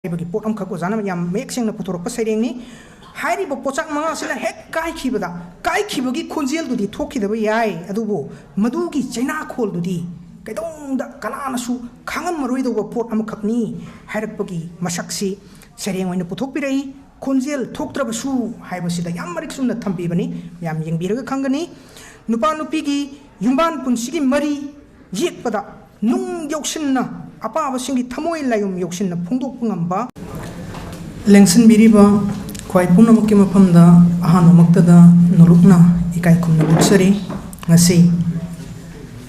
bagi pot am khako jana yam mek seng na putorok pa sereng ni hairi bo pochak manga sila hek kai khibada kai khibagi khunjel dudi thokhidaba yai adubo madugi chaina khol dudi kaidong da kana na su khangam maroi do pot am khakni hairak bagi masaksi sereng oina puthok pirai khunjel thoktraba su haibasida yam marik sumna thambi bani yam yengbiraga khangani nupa nupi gi yumban punsigi mari yekpada nung yokshinna apa abasingi thamoi layum yokshinna phungdok pungamba lengsin biriba khwai punamaki mafamda ahanomaktada nolukna ikai khumna butsari ngasi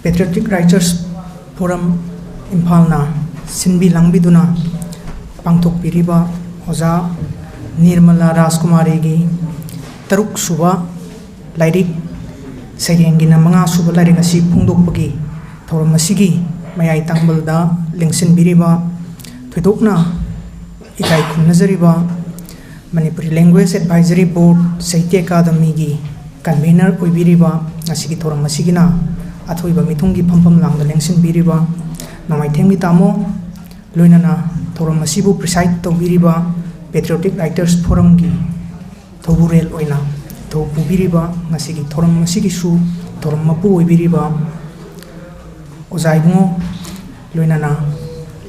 patriotic writers forum imphalna sinbi langbiduna pangthok biriba oja nirmala rajkumari gi taruk suba lairik sairengi na manga suba lairik asi phungdokpagi thoram asigi mayai tangbalda lengsin biriba thidokna ikai khumnajariba Manipuri Language Advisory Board Sahitya Academy gi convener oibiriba asigi thoram asigina athoiba mithungi phampam langda lengsin biriba namai thengmi tamo loinana thoram asibu preside tobiriba Patriotic Writers Forum gi thoburel oina thobu biriba ngasigi thoram asigi su thoram mapu oibiriba ojaibungo loinana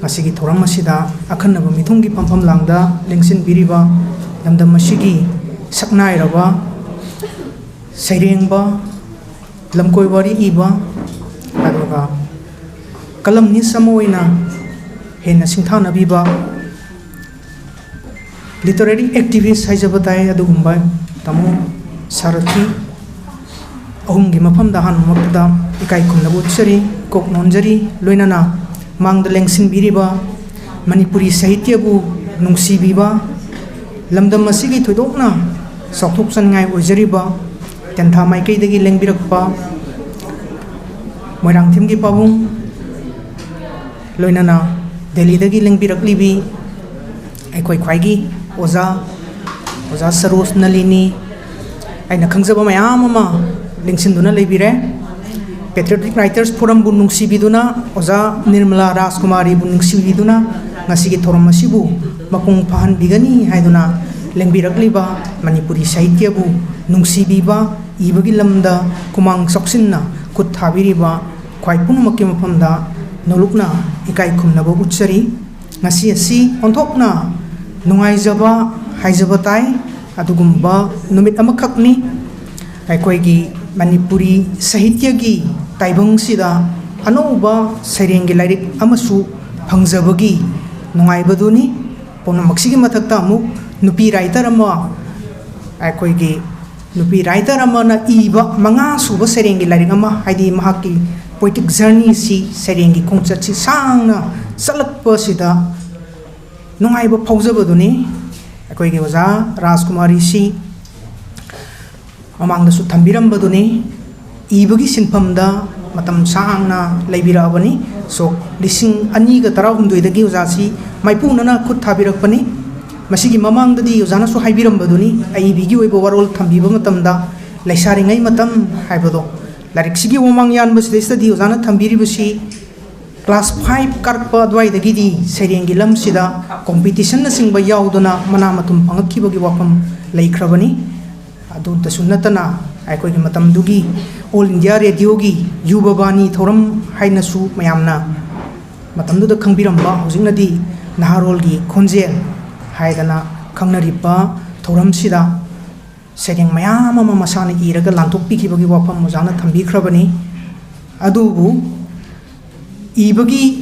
ngasigi thoram asida akhanaba mithungi phampam langda lengsin biriba lamdam asigi saknai raba seirengba lamkoi wari iba aduga kalam ni samoina hena singthana biba literary activist haijabatai adugumba tamo sarathi ahumgi mafamda hanmakda ikai khumnabu chari kok nonjari loinana mangda lengsin biriba Manipuri sahitya bu nungsi biba lamdam asigi thoidokna sakthok sangai oijariba tentha maikei dagi lengbirakpa moirang thimgi pabung loinana Delhi dagi lengbiraklibi aikoi khwaigi oja saros nalini aina khangjaba mayam ama lengsin-duna leibire Patriotic Writers Forum bu nungsibiduna oja Nirmala Rajkumari bu nungsibiduna ngasigi thoram asibu makung phahan bigani haiduna lengbirakliba Manipuri sahitya bu nungsibiba ibagi lamda kumang soksinna khut thabiriba khwai punamakki mafamda nolukna ikai khumnaba utsari ngasi asi onthokna nungaijaba haijabatai adugumba numit amakhakni aikoigi Manipuri sahitya gi taibang sida anoba sairengi lairik amasu phangjabagi nungaibaduni ponamaksigi mathakta amuk nupi writer ama aikoigi nupi writer ama na iba manga suba sairengi lairik ama haidi mahaki poetic journey si sairengi khongchat si sangna salakpa sida nungaiba phaujabaduni aikoigi oja Rajkumari si mamangdasu thambirambaduni ibagi sinphamda matam sangna leibirabani so lising ani ga tarahumdoi dagi ojasi maipuna khut thabirakpani masigi mamangdadi ojana su haibirambaduni ai bigi oibo warol thambiba matamda laisaringai matam haibado larik sigi wamang yan basdestadi ojana thambiribasi class 5 karpa adwai dagi di sairengi lamsida competition na singba yauduna mana matum pangakibagi wafam laikhrabani adu tasunatana aikoi matam dugi All India Radio gi yubabani thoram hainasu mayamna matamdu da khangbiramba hojingnadi naharol gi khonjel haidana khangnaripa thoram sida sereng mayam ama masana iraga lantokpi kibagi wafam mojana thambi khrabani adubu ibagi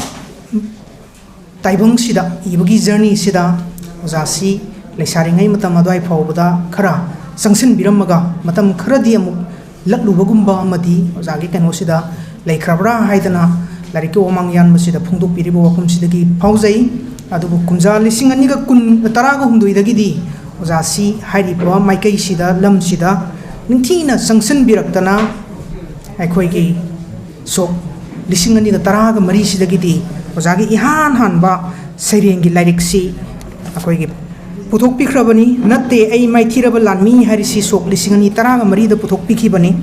taibang sida ibagi journey sida ojasi leisaringai matam adwai phawbada khara sangsin biramaga matam kharadi amuk laklubagumba amadi ojagi kanosida leikrabra haidana lariki omang yan masida phungdok piribo wakum sidagi phaujai adubu kunja lising aniga kun taraga humdoi dagi di ojasi hairipa maikai sida lam sida ningthina sangsin biraktana aikhoigi sok lising aniga taraga mari sidagi di ojagi ihan hanba sairengi lairiksi akhoigi puthok pikhrabani natte ai maithiraba lanmi harisi sok lisingani taraga mari da puthok pikhibani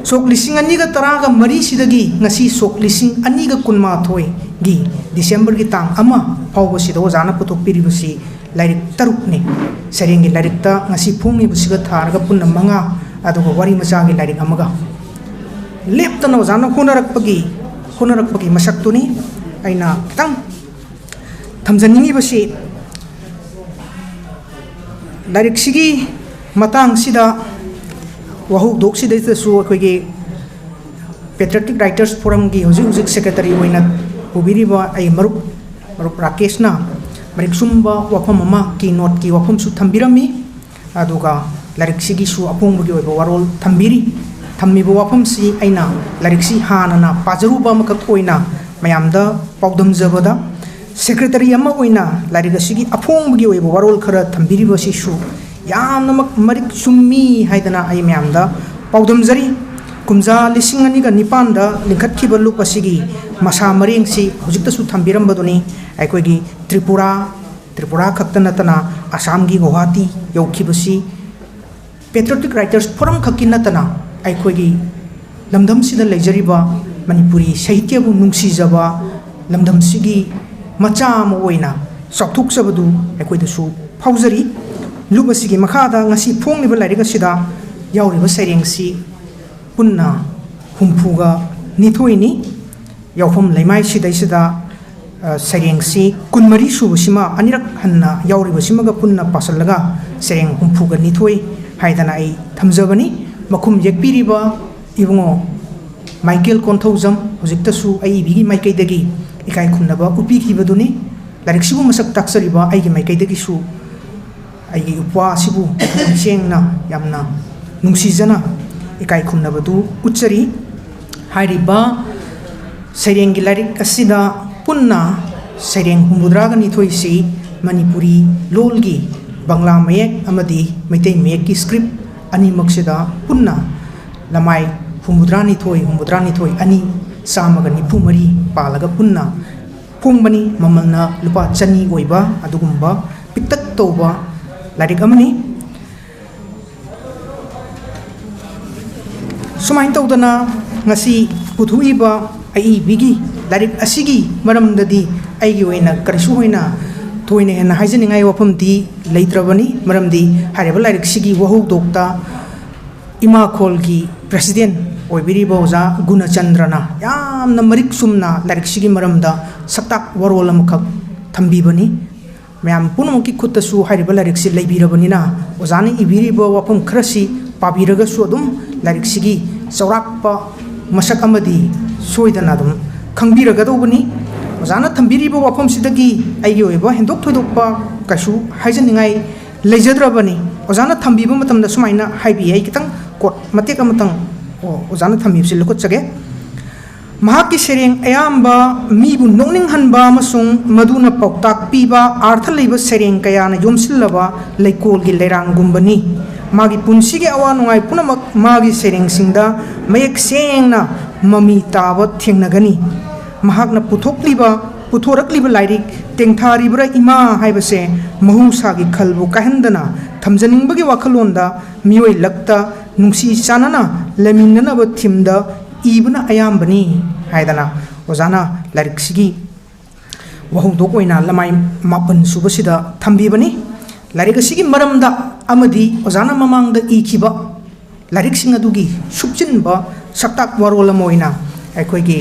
sok lisingani ga taraga mari sidagi ngasi sok lising ani ga kunma thoi गी December की तांग अमा फावबसिदा ओजाना पुथोकपिरिबसि लाइरिक तरुकने सेरेंगी लाइरिकता ngasi phungibsiga tharga punna manga aduga wari machagi लाइरिक amaga leptana ओजाना honarakpagi masaktuni aina kitang thamjaningi लाइरिक सिगी matang sida wahuk dok sida su akoigi patriotic writers forum gi hojik secretary oina ubiriba ai marup rakesh na marik sumba wafam ama ki note ki wafam su thambirami aduga larik sigi su apung bugi oiba warol thambiri thammiba wafam si aina larik si hanana pajaruba makak oina mayamda pawdam jabada secretary ama oina larik sigi apung bugi oiba warol khara thambiriba si su yamna marik summi haidana ai mayamda pawdam jari kumza lising ani ga nipanda lingkhat khiba lup asigi masa mareng si hojikta su thambiram baduni aikoigi tripura khakta natana assam gi guwahati yaukhibasi patriotic writers forum khakki natana aikoigi lamdam sida leijariba manipuri sahitya bu nungsi jaba lamdam sigi macha ma oina sakthuk sabadu aikoida su phaujari lup asigi makhada ngasi phongniba lairiga sida yauriba seireng si punna humpuga nithoini yaufam laimai sidaisida seireng si kunmari subusima anirak hanna yauribasimaga punna pasalaga seireng humpuga nithoi haidana ai thamjabani makhum yekpiriba ibungo michael konthaujam hojikta su ai bigi maikai dagi ikai khumnaba upi khibaduni larik sibu masak taksariba ai gi maikai dagi su ai gi upwa sibu sengna yamna nungsijana ikai khumnabadu uchari hairiba seireng larik asida punna seireng humbudraga nithoisi manipuri lolgi bangla mayek amadi maitai mayek ki script ani maksida punna lamai humudra nithoi ani samaga nifu mari palaga punna phungbani mamalna lupa chani oiba adugumba pitak toba larik amani sumain tawdana ngasi puthuiba ai bigi larik asigi maramdadi aigi oina karisu hoina toine hena haijaningai wafamdi leitrabani maramdi hareba larik sigi wahuk dokta ima kholgi president oibiriba oja gunachandrana yamna marik sumna larik sigi maramda saktak warol amakak thambibani mayam punamki khutasu hareba larik si leibirabanina ojani ibiriba wafam khrasi pabiraga su adum larik sigi chaurakpa masak amadi soidana dum khangbiraga dobani ojana thambiriba wafam sidagi aigi oiba hendok thoidokpa kasu haijaningai leijadrabani ojana thambiba matamda sumaina haibi ai kitang kot matek amatang ojana thambibsi lokot chage mahaki sereng ayamba mibu nongning hanba amasung maduna pauktak piba artha leiba sereng kayana yomsillaba leikol gi leirang gumbani magi punsige awa nungai punamak magi sereng singda mayek sengna mami taba thengnagani mahakna puthorakliba lairik tengtharibra ima haibase mahusagi khalbu kahendana thamjaningbagi wakhalonda mioi lakta nungsi chanana leminana thimda ibna ayambani haidana ojana lairik sigi wahudok oina lamai mapan subasida thambibani lairik sigi maramda amadi ojana mamangda ikiba lairik sing adugi subchinba saktak warol moina aikoigi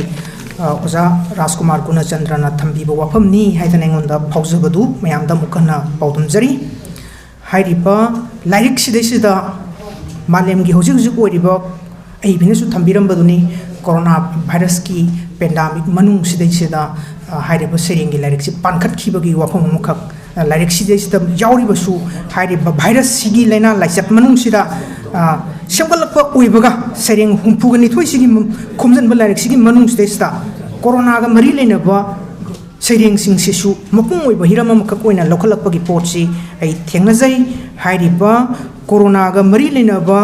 oja rajkumar gunachandrana thambiba wafamni haidana engonda phaujabadu mayamda mukana paudumjari hairiba lairik sidaisida malemgi hojik oiriba ai binasu thambirambaduni corona virus ki pandemic manung sidaisida hairiba serengi lairik si pankhat khibagi wafam mukak lairik sidaisida yauribasu hairiba virus sigi laina laichat manung sida semgalakpa oibaga sereng humpugani thoisigi khomjanba lairik sigi manung sidaisida corona ga mari leinaba seireng sing sisu mapung oiba hirama makak oina lokhalakpagi potsi ai thengnajai hairiba corona ga mari leinaba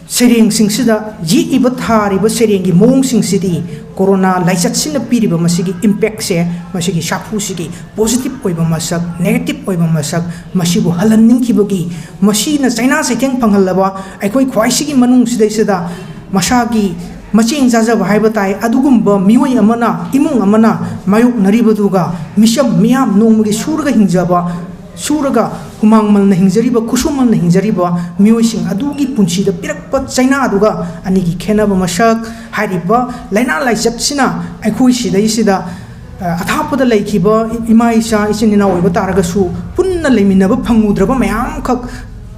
seireng sing sida ji iba thariba serengi mong sing sidi corona laichat sina piriba masigi impact se masigi shapu sigi positive oiba masak negative oiba masak masibu halanning kibagi masina china saiteng panghalaba aikoi khwai sigi manung sida masagi maching jajab haiba tai adugumba mioi amana imung amana mayuk naribaduga misham miam nongmagi surga hingjaba surga humang mal na hingjariba kusum mal na hingjariba mioi sing adugi punchi da pirakpa chaina aduga anigi khenaba masak hariba laina laichat sina aikhoi sidai sida athapada laikhiba ima isa isinina oiba taragasu punna leiminaba phangudraba mayam khak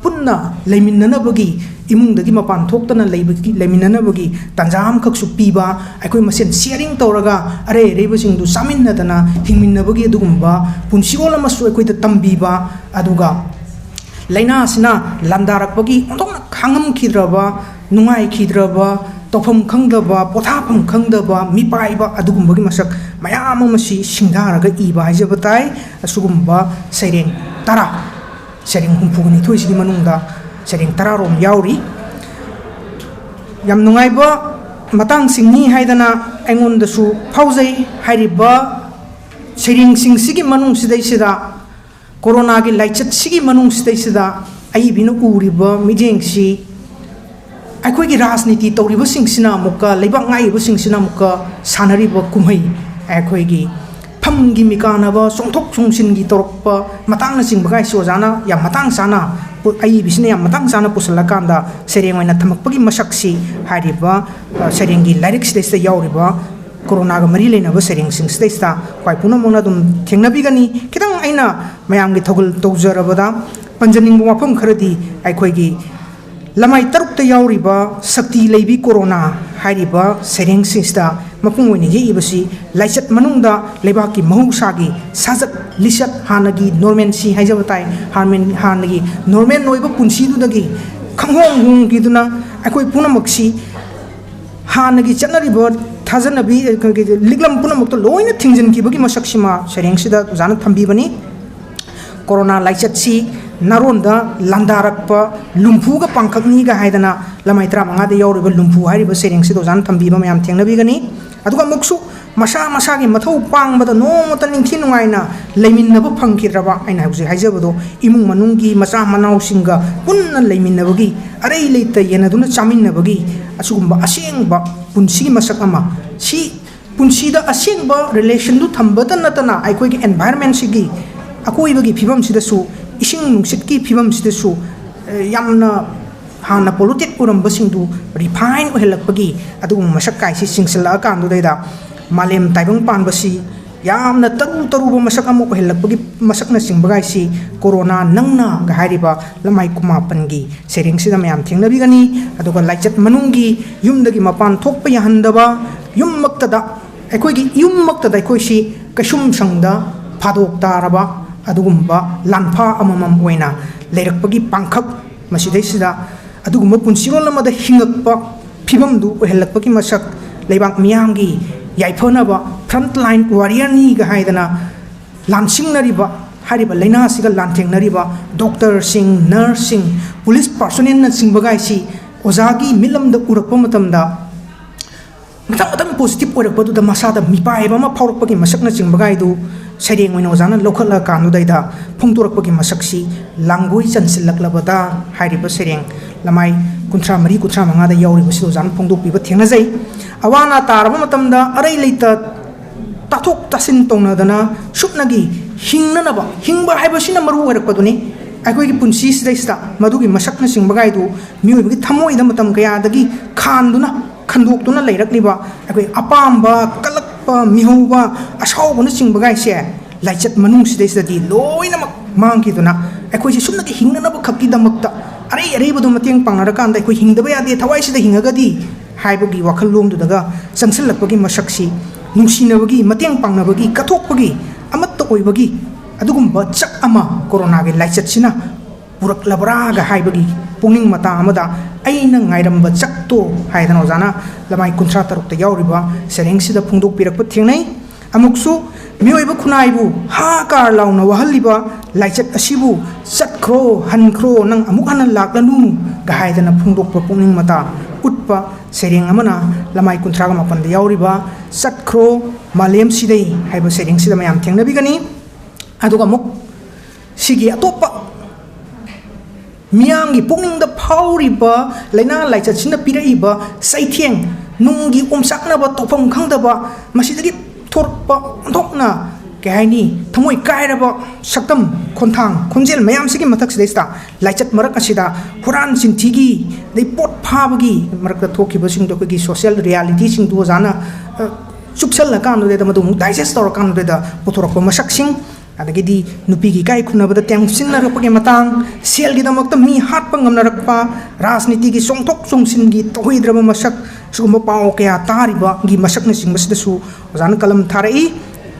punna leiminanabagi imungdagi mapan thoktana leiminanabagi tanjam khaksu piba aikoi masen sharing tawraga are rebasingdu saminadana hingminnabagi adugumba punsiol amasu aikoi da tambiba aduga laina asina landarakpagi ontongna khangam khidraba nungai khidraba tofam khangdaba pothapam khangdaba mipaiba adugumbagi masak mayam amasi singdaraga iba haijabatai asugumba seireng tara seireng humphugni thoisigi manungda seireng tara rom yauri yam nungaiba matang singni haidana aingondasu phaujai hairiba seireng singsigi manung sidai sida corona gi laichat sigi manung sidai sida ai binu uriba mijengsi aikoi gi rajniti tawriba singsina muka leibak ngai ba singsina muka sanariba kumhai aikoi gi phamgi mikanaba songthok songsin gi torokpa matangna singbagai sojana yam matang sana ai bisne yam matang sana pusalakanda sereng oina thamakpagi masaksi hariba sereng gi lyrics desta yauriba corona ga mari leina ba sereng sing desta kwai punamona dum thengnabi gani kitang aina mayam gi thogul tawjarabada panjaning bu mafam kharadi aikoi gi lamai tarukta yauriba sakti leibi corona hariba sereng singsta mapung oini ye ibasi laichat manungda lebaki mahusagi sajat lisat hanagi normen si haijabatai hanagi normen noiba punsi dudagi khanghong hung giduna akoi punamaksi hanagi chatnariba thajanabi liglam punamakto loina thingjan kibagi masaksima sereng sida jana thambi bani corona laichat si naronda landarakpa lumpuga pangkhakni ga haidana lamai tra manga de yauriba lumpu hariba sereng sido jan thambiba mayam thengnabi gani aduga muksu masa masa gi mathau pangbada nomata ningthi nungaina leiminnabu phangkiraba aina hausi haijabado imung manunggi masa manau singa punna leiminnabagi arei leita yenaduna chaminnabagi asugumba asengba punsi masak ama si punsida asengba relation du thambada natana aikoi gi environment sigi akoi bagi phibam sida su ising nungsit ki phibam sidasu yamna hana polluted urambasingdu refine ohelakpagi adugum masakai si singsala kandu daida malem taibang panbasi yamna taru masak amu ohelakpagi masakna singbagai si corona nangna ga hariba lamai kumapangi sereng sida mayam thengnabi gani aduga laichat manunggi yumdagi mapan thokpa yahandaba yummaktada aikoigi yummaktada aikoisi kasum sangda phadok taraba adugumba lanpha amamam oina leirakpagi pangkhak masidaisida adugumba punsiron lamada hingakpa phibamdu ohelakpagi masak leibak miyamgi yaiphanaba frontline warrior ni ga haidana lamsingnariba hariba laina siga lanthengnariba doctor sing nurse sing police personnel na singbagai si ozagi milamda urakpa matamda matang positive orakpadu da masada mipaiba ma phaurakpagi masakna singbagai du sereng oina ojana lokhala kanu daida phongtorakpagi masaksi langoi chansillaklabada hariba sereng lamai kunthra mari kunthra manga da yauri basi ojana phongdok piba thengna jai awana taraba matamda arei leita tathok tasin tongna dana supnagi hingnanaba hingba haibasina maru orakpaduni aikoi gi punsi sidaista madugi masakna singbagai du mioi gi thamoi da matam kaya dagi khanduna khandoktuna leirakliba aikoi apamba kalak mihauba ashaubuna singbagai se laichat manung sidaisadi loina mangkiduna aikoi se sumna gi hingnanaba khakki damakta arei bodu mateng pangnarakan da aikoi hingdaba yade thawai sida hingagadi haibagi wakhallom du daga changsilakpagi masaksi nungsinabagi mateng pangnabagi kathokpagi amatta oibagi adugumba chak ama corona gi laichat sina puraklabra ga haibagi pungning mata amada aina ngairamba chakto haidana ojana lamai kunthra tarukta yauriba sereng sida phungdok pirakpa thengnai amuksu mioiba khunaibu ha kar launa wahalliba laichat asibu chakkhro hankhro nang amuk hana laklanu ga haidana phungdok pungning mata utpa sereng amana lamai kunthra ga mapan da yauriba chakkhro malem sidai haiba sereng sida mayam thengnabi gani aduga muk sigi atopa miyamgi pungning da phauriba laina laichat sina piraiba saithieng ꯅꯨꯡꯒꯤ ꯎꯝꯁꯥꯛꯅꯕ ꯇꯧꯐꯝ ꯈꯪꯗꯕ ꯃꯁꯤꯗꯒꯤ ꯊꯣꯔꯛꯄ ꯑꯣꯟꯊꯣꯛꯅ ꯀꯩ ꯍꯥꯏꯅꯤ ꯊꯃꯣꯏ ꯀꯥꯏꯔꯕ ꯁꯛꯇꯝ ꯈꯣꯟꯊꯥꯡ ꯈꯣꯟꯖꯦꯜ ꯃꯌꯥꯝꯁꯤꯒꯤ ꯃꯊꯛꯁꯤꯗꯩꯁꯤꯗ ꯂꯥꯏꯆꯠ ꯃꯔꯛ ꯑꯁꯤꯗ ꯍꯨꯔꯥꯟ ꯆꯤꯟꯊꯤꯒꯤ ꯑꯗꯩ ꯄꯣꯠ ꯐꯥꯕꯒꯤ ꯃꯔꯛꯇ ꯊꯣꯛꯈꯤꯕꯁꯤꯡꯗꯣ ꯑꯩꯈꯣꯏꯒꯤ ꯁꯣꯁꯤꯌꯦꯜ ꯔꯤꯌꯦꯂꯤꯇꯤꯁꯤꯡꯗꯨ ꯑꯣꯖꯥꯅ ꯆꯨꯞꯁꯜꯂꯀꯥꯟꯗꯨꯗ ꯃꯗꯨ ꯑꯃꯨꯛ ꯗꯥꯏꯖꯦꯁ ꯇꯧꯔꯀꯥꯟꯗꯨꯗ ꯄꯨꯊꯣꯔꯛꯄ ꯃꯁꯛꯁꯤꯡ ꯑꯗꯒꯤꯗꯤ ꯅꯨꯄꯤꯒꯤ ꯏꯀꯥꯏ ꯈꯨꯝꯅꯕꯗ ꯇꯦꯡꯁꯤꯟꯅꯔꯛꯄꯒꯤ ꯃꯇꯥꯡ ꯁꯦꯜꯒꯤꯗꯃꯛꯇ ꯃꯤ ꯍꯥꯠꯄ ꯉꯝꯅꯔꯛꯄ ꯔꯥꯖꯅꯤꯇꯤꯒꯤ ꯆꯣꯡꯊꯣꯛ ꯆꯣꯡꯁꯤꯟꯒꯤ ꯇꯧꯍꯩꯗ꯭ꯔꯕ ꯃꯁꯛ ꯁꯤꯒꯨꯝꯕ ꯄꯥꯎ ꯀꯌꯥ ꯇꯥꯔꯤꯕꯒꯤ ꯃꯁꯛꯅꯆꯤꯡꯕꯁꯤꯗꯁꯨ ꯑꯣꯖꯥꯅ ꯀꯂꯝ ꯊꯥꯔꯛꯏ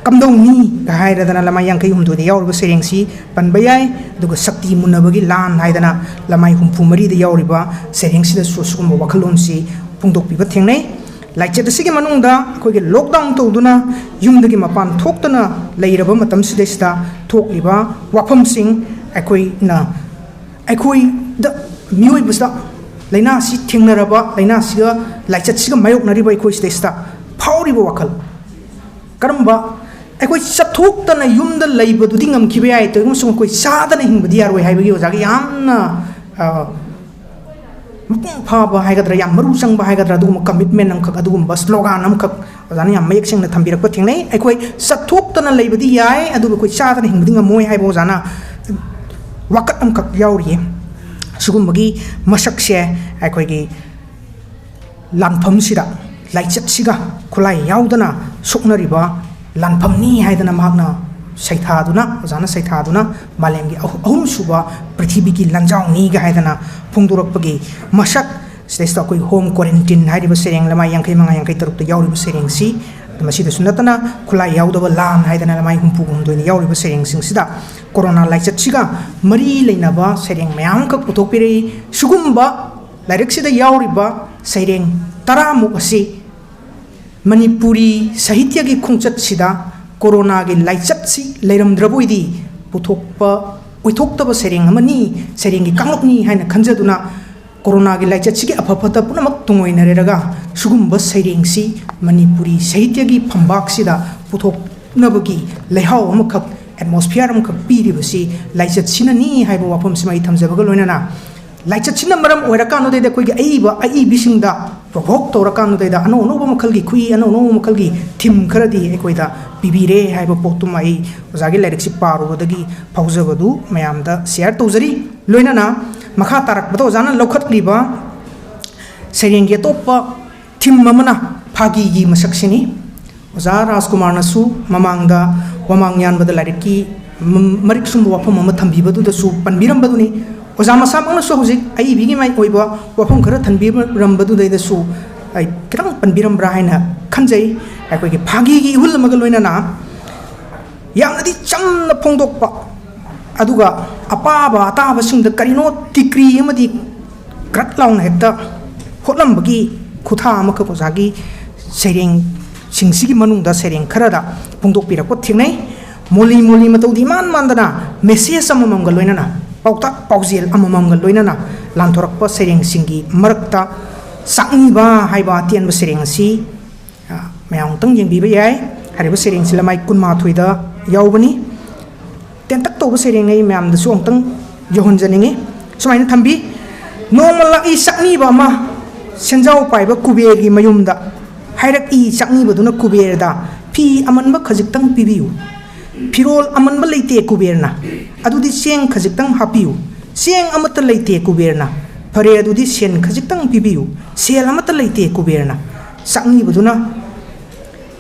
ꯀꯝꯗꯧꯅꯤ ꯍꯥꯏꯔꯗꯅ ꯂꯃꯥꯏ 42ꯗ ꯌꯥꯎꯔꯤꯕ ꯁꯩꯔꯦꯡꯁꯤ ꯄꯟꯕ ꯌꯥꯏ ꯑꯗꯨꯒ ꯁꯛꯇꯤ ꯃꯨꯟꯅꯕꯒꯤ ꯂꯥꯟ ꯍꯥꯏꯗꯅ ꯂꯃꯥꯏ 64ꯗ ꯌꯥꯎꯔꯤꯕ ꯁꯩꯔꯦꯡꯁꯤꯗꯁꯨ ꯁꯤꯒꯨꯝꯕ ꯋꯥꯈꯜꯂꯣꯟꯁꯤ ꯐꯣꯡꯗꯣꯛꯄꯤꯕ ꯊꯦꯡꯅꯩ ꯂꯥꯏꯆꯠ ꯑꯁꯤꯒꯤ ꯃꯅꯨꯡꯗ ꯑꯩꯈꯣꯏꯒꯤ ꯂꯣꯛꯗꯥꯎꯟ ꯇꯧꯗꯨꯅ ꯌꯨꯝꯗꯒꯤ ꯃꯄꯥꯟ ꯊꯣꯛꯇꯅ ꯂꯩꯔꯕ ꯃꯇꯝꯁꯤꯗꯩꯁꯤꯗ ꯊꯣꯛꯂꯤꯕ ꯋꯥꯐꯝꯁꯤꯡ ꯑꯩꯈꯣꯏꯗ ꯃꯤꯑꯣꯏꯕꯁꯤꯗ ꯂꯥꯏꯅꯥꯁꯤ ꯊꯦꯡꯅꯔꯕ ꯂꯥꯏꯅꯥꯁꯤꯒ ꯂꯥꯏꯆꯠꯁꯤꯒ ꯃꯥꯌꯣꯛꯅꯔꯤꯕ ꯑꯩꯈꯣꯏꯁꯤꯗꯩꯁꯤꯗ ꯐꯥꯎꯔꯤꯕ ꯋꯥꯈꯜ ꯀꯔꯝꯕ ꯑꯩꯈꯣꯏ ꯆꯠꯊꯣꯛꯇꯅ ꯌꯨꯝꯗ ꯂꯩꯕꯗꯨꯗꯤ ꯉꯝꯈꯤꯕ ꯌꯥꯏ ꯑꯃꯁꯨꯡ ꯑꯩꯈꯣꯏ ꯆꯥꯗꯅ ꯍꯤꯡꯕꯗꯤ ꯌꯥꯔꯣꯏ ꯍꯥꯏꯕꯒꯤ ꯑꯣꯖꯥꯒꯤ ꯌꯥꯝꯅ ꯃꯄꯨꯡ ꯐꯥꯕ ꯍꯥꯏꯒꯗ꯭ꯔꯥ ꯌꯥꯝ ꯃꯔꯨ ꯆꯪꯕ ꯍꯥꯏꯒꯗ꯭ꯔꯥ ꯑꯗꯨꯒꯨꯝꯕ ꯀꯃꯤꯠꯃꯦꯟ ꯑꯃꯈꯛ ꯑꯗꯨꯒꯨꯝꯕ ꯁ꯭ꯂꯣꯒꯥꯟ ꯑꯃꯈꯛ ꯑꯣꯖꯥꯅ ꯌꯥꯝ ꯃꯌꯦꯛ ꯁꯦꯡꯅ ꯊꯝꯕꯤꯔꯛꯄ ꯊꯦꯡꯅꯩ ꯑꯩꯈꯣꯏ ꯆꯠꯊꯣꯛꯇꯅ ꯂꯩꯕꯗꯤ ꯌꯥꯏ ꯑꯗꯨꯕꯨ ꯑꯩꯈꯣꯏ ꯆꯥꯗꯅ ꯍꯤꯡꯕꯗꯤ ꯉꯝꯃꯣꯏ ꯍꯥꯏꯕ ꯑꯣꯖꯥꯅ ꯋꯥꯀꯠ ꯑꯃꯈꯛ ꯌꯥꯎꯔꯤꯌꯦ ꯁꯤꯒꯨꯝꯕꯒꯤ ꯃꯁꯛꯁꯦ ꯑꯩꯈꯣꯏꯒꯤ ꯂꯥꯟꯐꯝꯁꯤꯗ ꯂꯥꯏꯆꯠꯁꯤꯒ ꯈꯨꯠꯂꯥꯏ ꯌꯥꯎꯗꯅ ꯁꯣꯛꯅꯔꯤꯕ ꯂꯥꯟꯐꯝꯅꯤ ꯍꯥꯏꯗꯅ ꯃꯍꯥꯛꯅ ꯁꯩꯊꯥꯗꯨꯅ ꯑꯣꯖꯥꯅ ꯁꯩꯊꯥꯗꯨꯅ ꯃꯥꯂꯦꯝꯒꯤ ꯑꯍꯨꯝꯁꯨꯕ ꯄ꯭ꯔꯤꯊꯤꯕꯤꯒꯤ ꯂꯥꯟꯖꯥꯎꯅꯤꯒ ꯍꯥꯏꯗꯅ ꯐꯣꯡꯗꯣꯔꯛꯄꯒꯤ ꯃꯁꯛ ꯁꯤꯗꯩꯁꯤꯗ ꯑꯩꯈꯣꯏ ꯍꯣꯝ ꯀ꯭ꯋꯥꯔꯦꯟꯇꯤꯟ ꯍꯥꯏꯔꯤꯕ ꯁꯩꯔꯦꯡ ꯂꯃꯥꯏ 52-53ꯗ ꯌꯥꯎꯔꯤꯕ ꯁꯩꯔꯦꯡꯁꯤ ꯃꯁꯤꯗꯁꯨ ꯅꯠꯇꯅ ꯈꯨꯠꯂꯥꯏ ꯌꯥꯎꯗꯕ ꯂꯥꯟ ꯍꯥꯏꯗꯅ ꯂꯃꯥꯏ 64ꯗ ꯌꯥꯎꯔꯤꯕ ꯁꯩꯔꯦꯡꯁꯤꯡꯁꯤꯗ ꯀꯣꯔꯣꯅꯥ ꯂꯥꯏꯆꯠꯁꯤꯒ ꯃꯔꯤ ꯂꯩꯅꯕ ꯁꯩꯔꯦꯡ ꯃꯌꯥꯝ ꯑꯃꯈꯛ ꯄꯨꯊꯣꯛꯄꯤꯔꯛꯏ ꯁꯤꯒꯨꯝꯕ ꯂꯥꯏꯔꯤꯛꯁꯤꯗ ꯌꯥꯎꯔꯤꯕ ꯁꯩꯔꯦꯡ 10 ꯑꯁꯤ ꯃꯅꯤꯄꯨꯔꯤ ꯁꯥꯍꯤꯇ꯭ꯌꯒꯤ ꯈꯣꯡꯆꯠꯁꯤꯗ ꯀꯣꯔꯣꯅꯥꯒꯤ ꯂꯥꯏꯆꯠꯁꯤ ꯂꯩꯔꯝꯗ꯭ꯔꯕꯣꯏꯗꯤ ꯄꯨꯊꯣꯛꯄ ꯑꯣꯏꯊꯣꯛꯇꯕ ꯁꯩꯔꯦꯡ ꯑꯃꯅꯤ ꯁꯩꯔꯦꯡꯒꯤ ꯀꯥꯡꯂꯨꯞꯅꯤ ꯍꯥꯏꯅ ꯈꯟꯖꯗꯨꯅ ꯀꯣꯔꯣꯅꯥꯒꯤ ꯂꯥꯏꯆꯠꯁꯤꯒꯤ ꯑꯐ ꯐꯠꯇ ꯄꯨꯝꯅꯃꯛ ꯇꯨꯡꯑꯣꯏꯅꯔꯒ ꯁꯤꯒꯨꯝꯕ ꯁꯩꯔꯦꯡꯁꯤ ꯃꯅꯤꯄꯨꯔꯤ ꯁꯥꯍꯤꯇ꯭ꯌꯒꯤ ꯐꯝꯕꯥꯛꯁꯤꯗ ꯄꯨꯊꯣꯛꯅꯕꯒꯤ ꯂꯩꯍꯥꯎ ꯑꯃꯈꯛ ꯑꯦꯠꯃꯣꯁꯐꯤꯌꯔ ꯑꯃꯈꯛ ꯄꯤꯔꯤꯕꯁꯤ ꯂꯥꯏꯆꯠꯁꯤꯅꯅꯤ ꯍꯥꯏꯕ ꯋꯥꯐꯝꯁꯤꯃ ꯑꯩ ꯊꯝꯖꯕꯒ ꯂꯣꯏꯅꯅ ꯂꯥꯏꯆꯠꯁꯤꯅ ꯃꯔꯝ ꯑꯣꯏꯔꯀꯥꯟꯗꯨꯗꯩꯗ ꯑꯩꯈꯣꯏꯒꯤ ꯑꯏꯕꯤꯁꯤꯡꯗ ꯄ꯭ꯔꯣꯚꯣꯛ ꯇꯧꯔꯀꯥꯟꯗꯨꯗꯩꯗ ꯑꯅꯧ ꯑꯅꯧꯕ ꯃꯈꯜꯒꯤ ꯈꯨꯏ ꯑꯅꯧ ꯑꯅꯧꯕ ꯃꯈꯜꯒꯤ ꯊꯤꯝ ꯈꯔꯗꯤ ꯑꯩꯈꯣꯏꯗ ꯄꯤꯕꯤꯔꯦ ꯍꯥꯏꯕ ꯄꯣꯠꯇꯨꯃ ꯑꯩ ꯑꯣꯖꯥꯒꯤ ꯂꯥꯏꯔꯤꯛꯁꯤ ꯄꯥꯔꯨꯕꯗꯒꯤ ꯐꯥꯎꯖꯕꯗꯨ ꯃꯌꯥꯝꯗ ꯁꯤꯌꯔ ꯇꯧꯖꯔꯤ ꯂꯣꯏꯅꯅ ꯃꯈꯥ ꯇꯥꯔꯛꯄꯗ ꯑꯣꯖꯥꯅ ꯂꯧꯈꯠꯂꯤꯕ ꯁꯩꯔꯦꯡꯒꯤ ꯑꯇꯣꯞꯄ ꯊꯤꯝ ꯑꯃꯅ ꯐꯥꯒꯤꯒꯤ ꯃꯁꯛꯁꯤꯅꯤ ꯑꯣꯖꯥ ꯔꯥꯖꯀꯨꯃꯥꯔꯅꯁꯨ ꯃꯃꯥꯡꯗ ꯋꯥꯃꯥꯡ ꯌꯥꯟꯕꯗ ꯂꯥꯏꯔꯤꯛꯀꯤ ꯃꯔꯤꯛ ꯁꯨꯝꯕ ꯋꯥꯐꯝ ꯑꯃ ꯊꯝꯕꯤꯕꯗꯨꯗꯁꯨ ꯄꯟꯕꯤꯔꯝꯕꯗꯨꯅꯤ ꯑꯣꯖꯥ ꯃꯁꯥꯃꯛꯅꯁꯨ ꯍꯧꯖꯤꯛ ꯑꯏꯕꯤꯒꯤ ꯃꯥꯏ ꯑꯣꯏꯕ ꯋꯥꯐꯝ ꯈꯔ ꯊꯝꯕꯤꯔꯝꯕꯗꯨꯗꯩꯗꯁꯨ ꯑꯩ ꯈꯤꯇꯪ ꯄꯟꯕꯤꯔꯝꯕ꯭ꯔꯥ ꯍꯥꯏꯅ ꯈꯟꯖꯩ ꯑꯩꯈꯣꯏꯒꯤ ꯐꯥꯒꯤꯒꯤ ꯏꯍꯨꯜ ꯑꯃꯒ ꯂꯣꯏꯅꯅ ꯌꯥꯝꯅꯗꯤ ꯆꯝꯅ ꯐꯣꯡꯗꯣꯛꯄ ꯑꯗꯨꯒ ꯑꯄꯥꯕ ꯑꯇꯥꯕꯁꯤꯡꯗ ꯀꯔꯤꯅꯣ ꯇꯤꯀ꯭ꯔꯤ ꯑꯃꯗꯤ ꯀ꯭ꯔꯠ ꯂꯥꯎꯅ ꯍꯦꯛꯇ ꯍꯣꯠꯂꯝꯕꯒꯤ ꯈꯨꯊꯥ ꯑꯃꯈꯛ ꯑꯣꯖꯥꯒꯤ ꯁꯩꯔꯦꯡꯁꯤꯡꯁꯤꯒꯤ ꯃꯅꯨꯡꯗ ꯁꯩꯔꯦꯡ ꯈꯔꯗ ꯐꯣꯡꯗꯣꯛꯄꯤꯔꯛꯄ ꯊꯦꯡꯅꯩ ꯃꯣꯂꯤ ꯃꯣꯂꯤ ꯃꯇꯧꯗꯤ ꯏꯃꯥꯟ ꯃꯥꯟꯗꯅ ꯃꯦꯁꯦꯖ ꯑꯃꯃꯝꯒ ꯂꯣꯏꯅꯅ ꯄꯥꯎꯇꯥꯛ ꯄꯥꯎꯖꯦꯜ ꯑꯃꯃꯝꯒ ꯂꯣꯏꯅꯅ ꯂꯥꯟꯊꯣꯔꯛꯄ ꯁꯩꯔꯦꯡꯁꯤꯡꯒꯤ ꯃꯔꯛꯇ ꯆꯥꯛꯅꯤꯕ ꯍꯥꯏꯕ ꯑꯇꯦꯟꯕ ꯁꯩꯔꯦꯡ ꯑꯁꯤ ꯃꯌꯥꯝ ꯑꯃꯨꯛꯇꯪ ꯌꯦꯡꯕꯤꯕ ꯌꯥꯏ ꯍꯥꯏꯔꯤꯕ ꯁꯩꯔꯦꯡꯁꯤ ꯂꯃꯥꯏ 22ꯗ ꯌꯥꯎꯕꯅꯤ ꯇꯦꯟꯇꯛ ꯇꯧꯕ ꯁꯩꯔꯦꯡ ꯑꯩ ꯃꯌꯥꯝꯗꯁꯨ ꯑꯃꯨꯛꯇꯪ ꯌꯧꯍꯟꯖꯅꯤꯡꯉꯤ ꯁꯨꯃꯥꯏꯅ ꯊꯝꯕꯤ ꯅꯣꯡꯃ ꯂꯥꯛꯏ ꯆꯥꯛꯅꯤꯕ ꯑꯃ ꯁꯦꯟꯖꯥꯎ ꯄꯥꯏꯕ ꯀꯨꯕꯦꯔꯒꯤ ꯃꯌꯨꯝꯗ ꯍꯥꯏꯔꯛꯏ ꯆꯥꯛꯅꯤꯕꯗꯨꯅ ꯀꯨꯕꯦꯔꯗ ꯐꯤ ꯑꯃꯟꯕ ꯈꯖꯤꯛꯇꯪ ꯄꯤꯕꯤꯌꯨ ꯐꯤꯔꯣꯜ ꯑꯃꯟꯕ ꯂꯩꯇꯦ ꯀꯨꯕꯦꯔꯅ ꯑꯗꯨꯗꯤ ꯆꯦꯡ ꯈꯖꯤꯛꯇꯪ ꯍꯥꯞꯄꯤꯌꯨ ꯆꯦꯡ ꯑꯃꯠꯇ ꯂꯩꯇꯦ ꯀꯨꯕꯦꯔꯅ ꯐꯔꯦ ꯑꯗꯨꯗꯤ ꯁꯦꯟ ꯈꯖꯤꯛꯇꯪ ꯄꯤꯕꯤꯌꯨ ꯁꯦꯜ ꯑꯃꯠꯇ ꯂꯩꯇꯦ ꯀꯨꯕꯦꯔꯅ ꯆꯥꯛꯅꯤꯕꯗꯨꯅ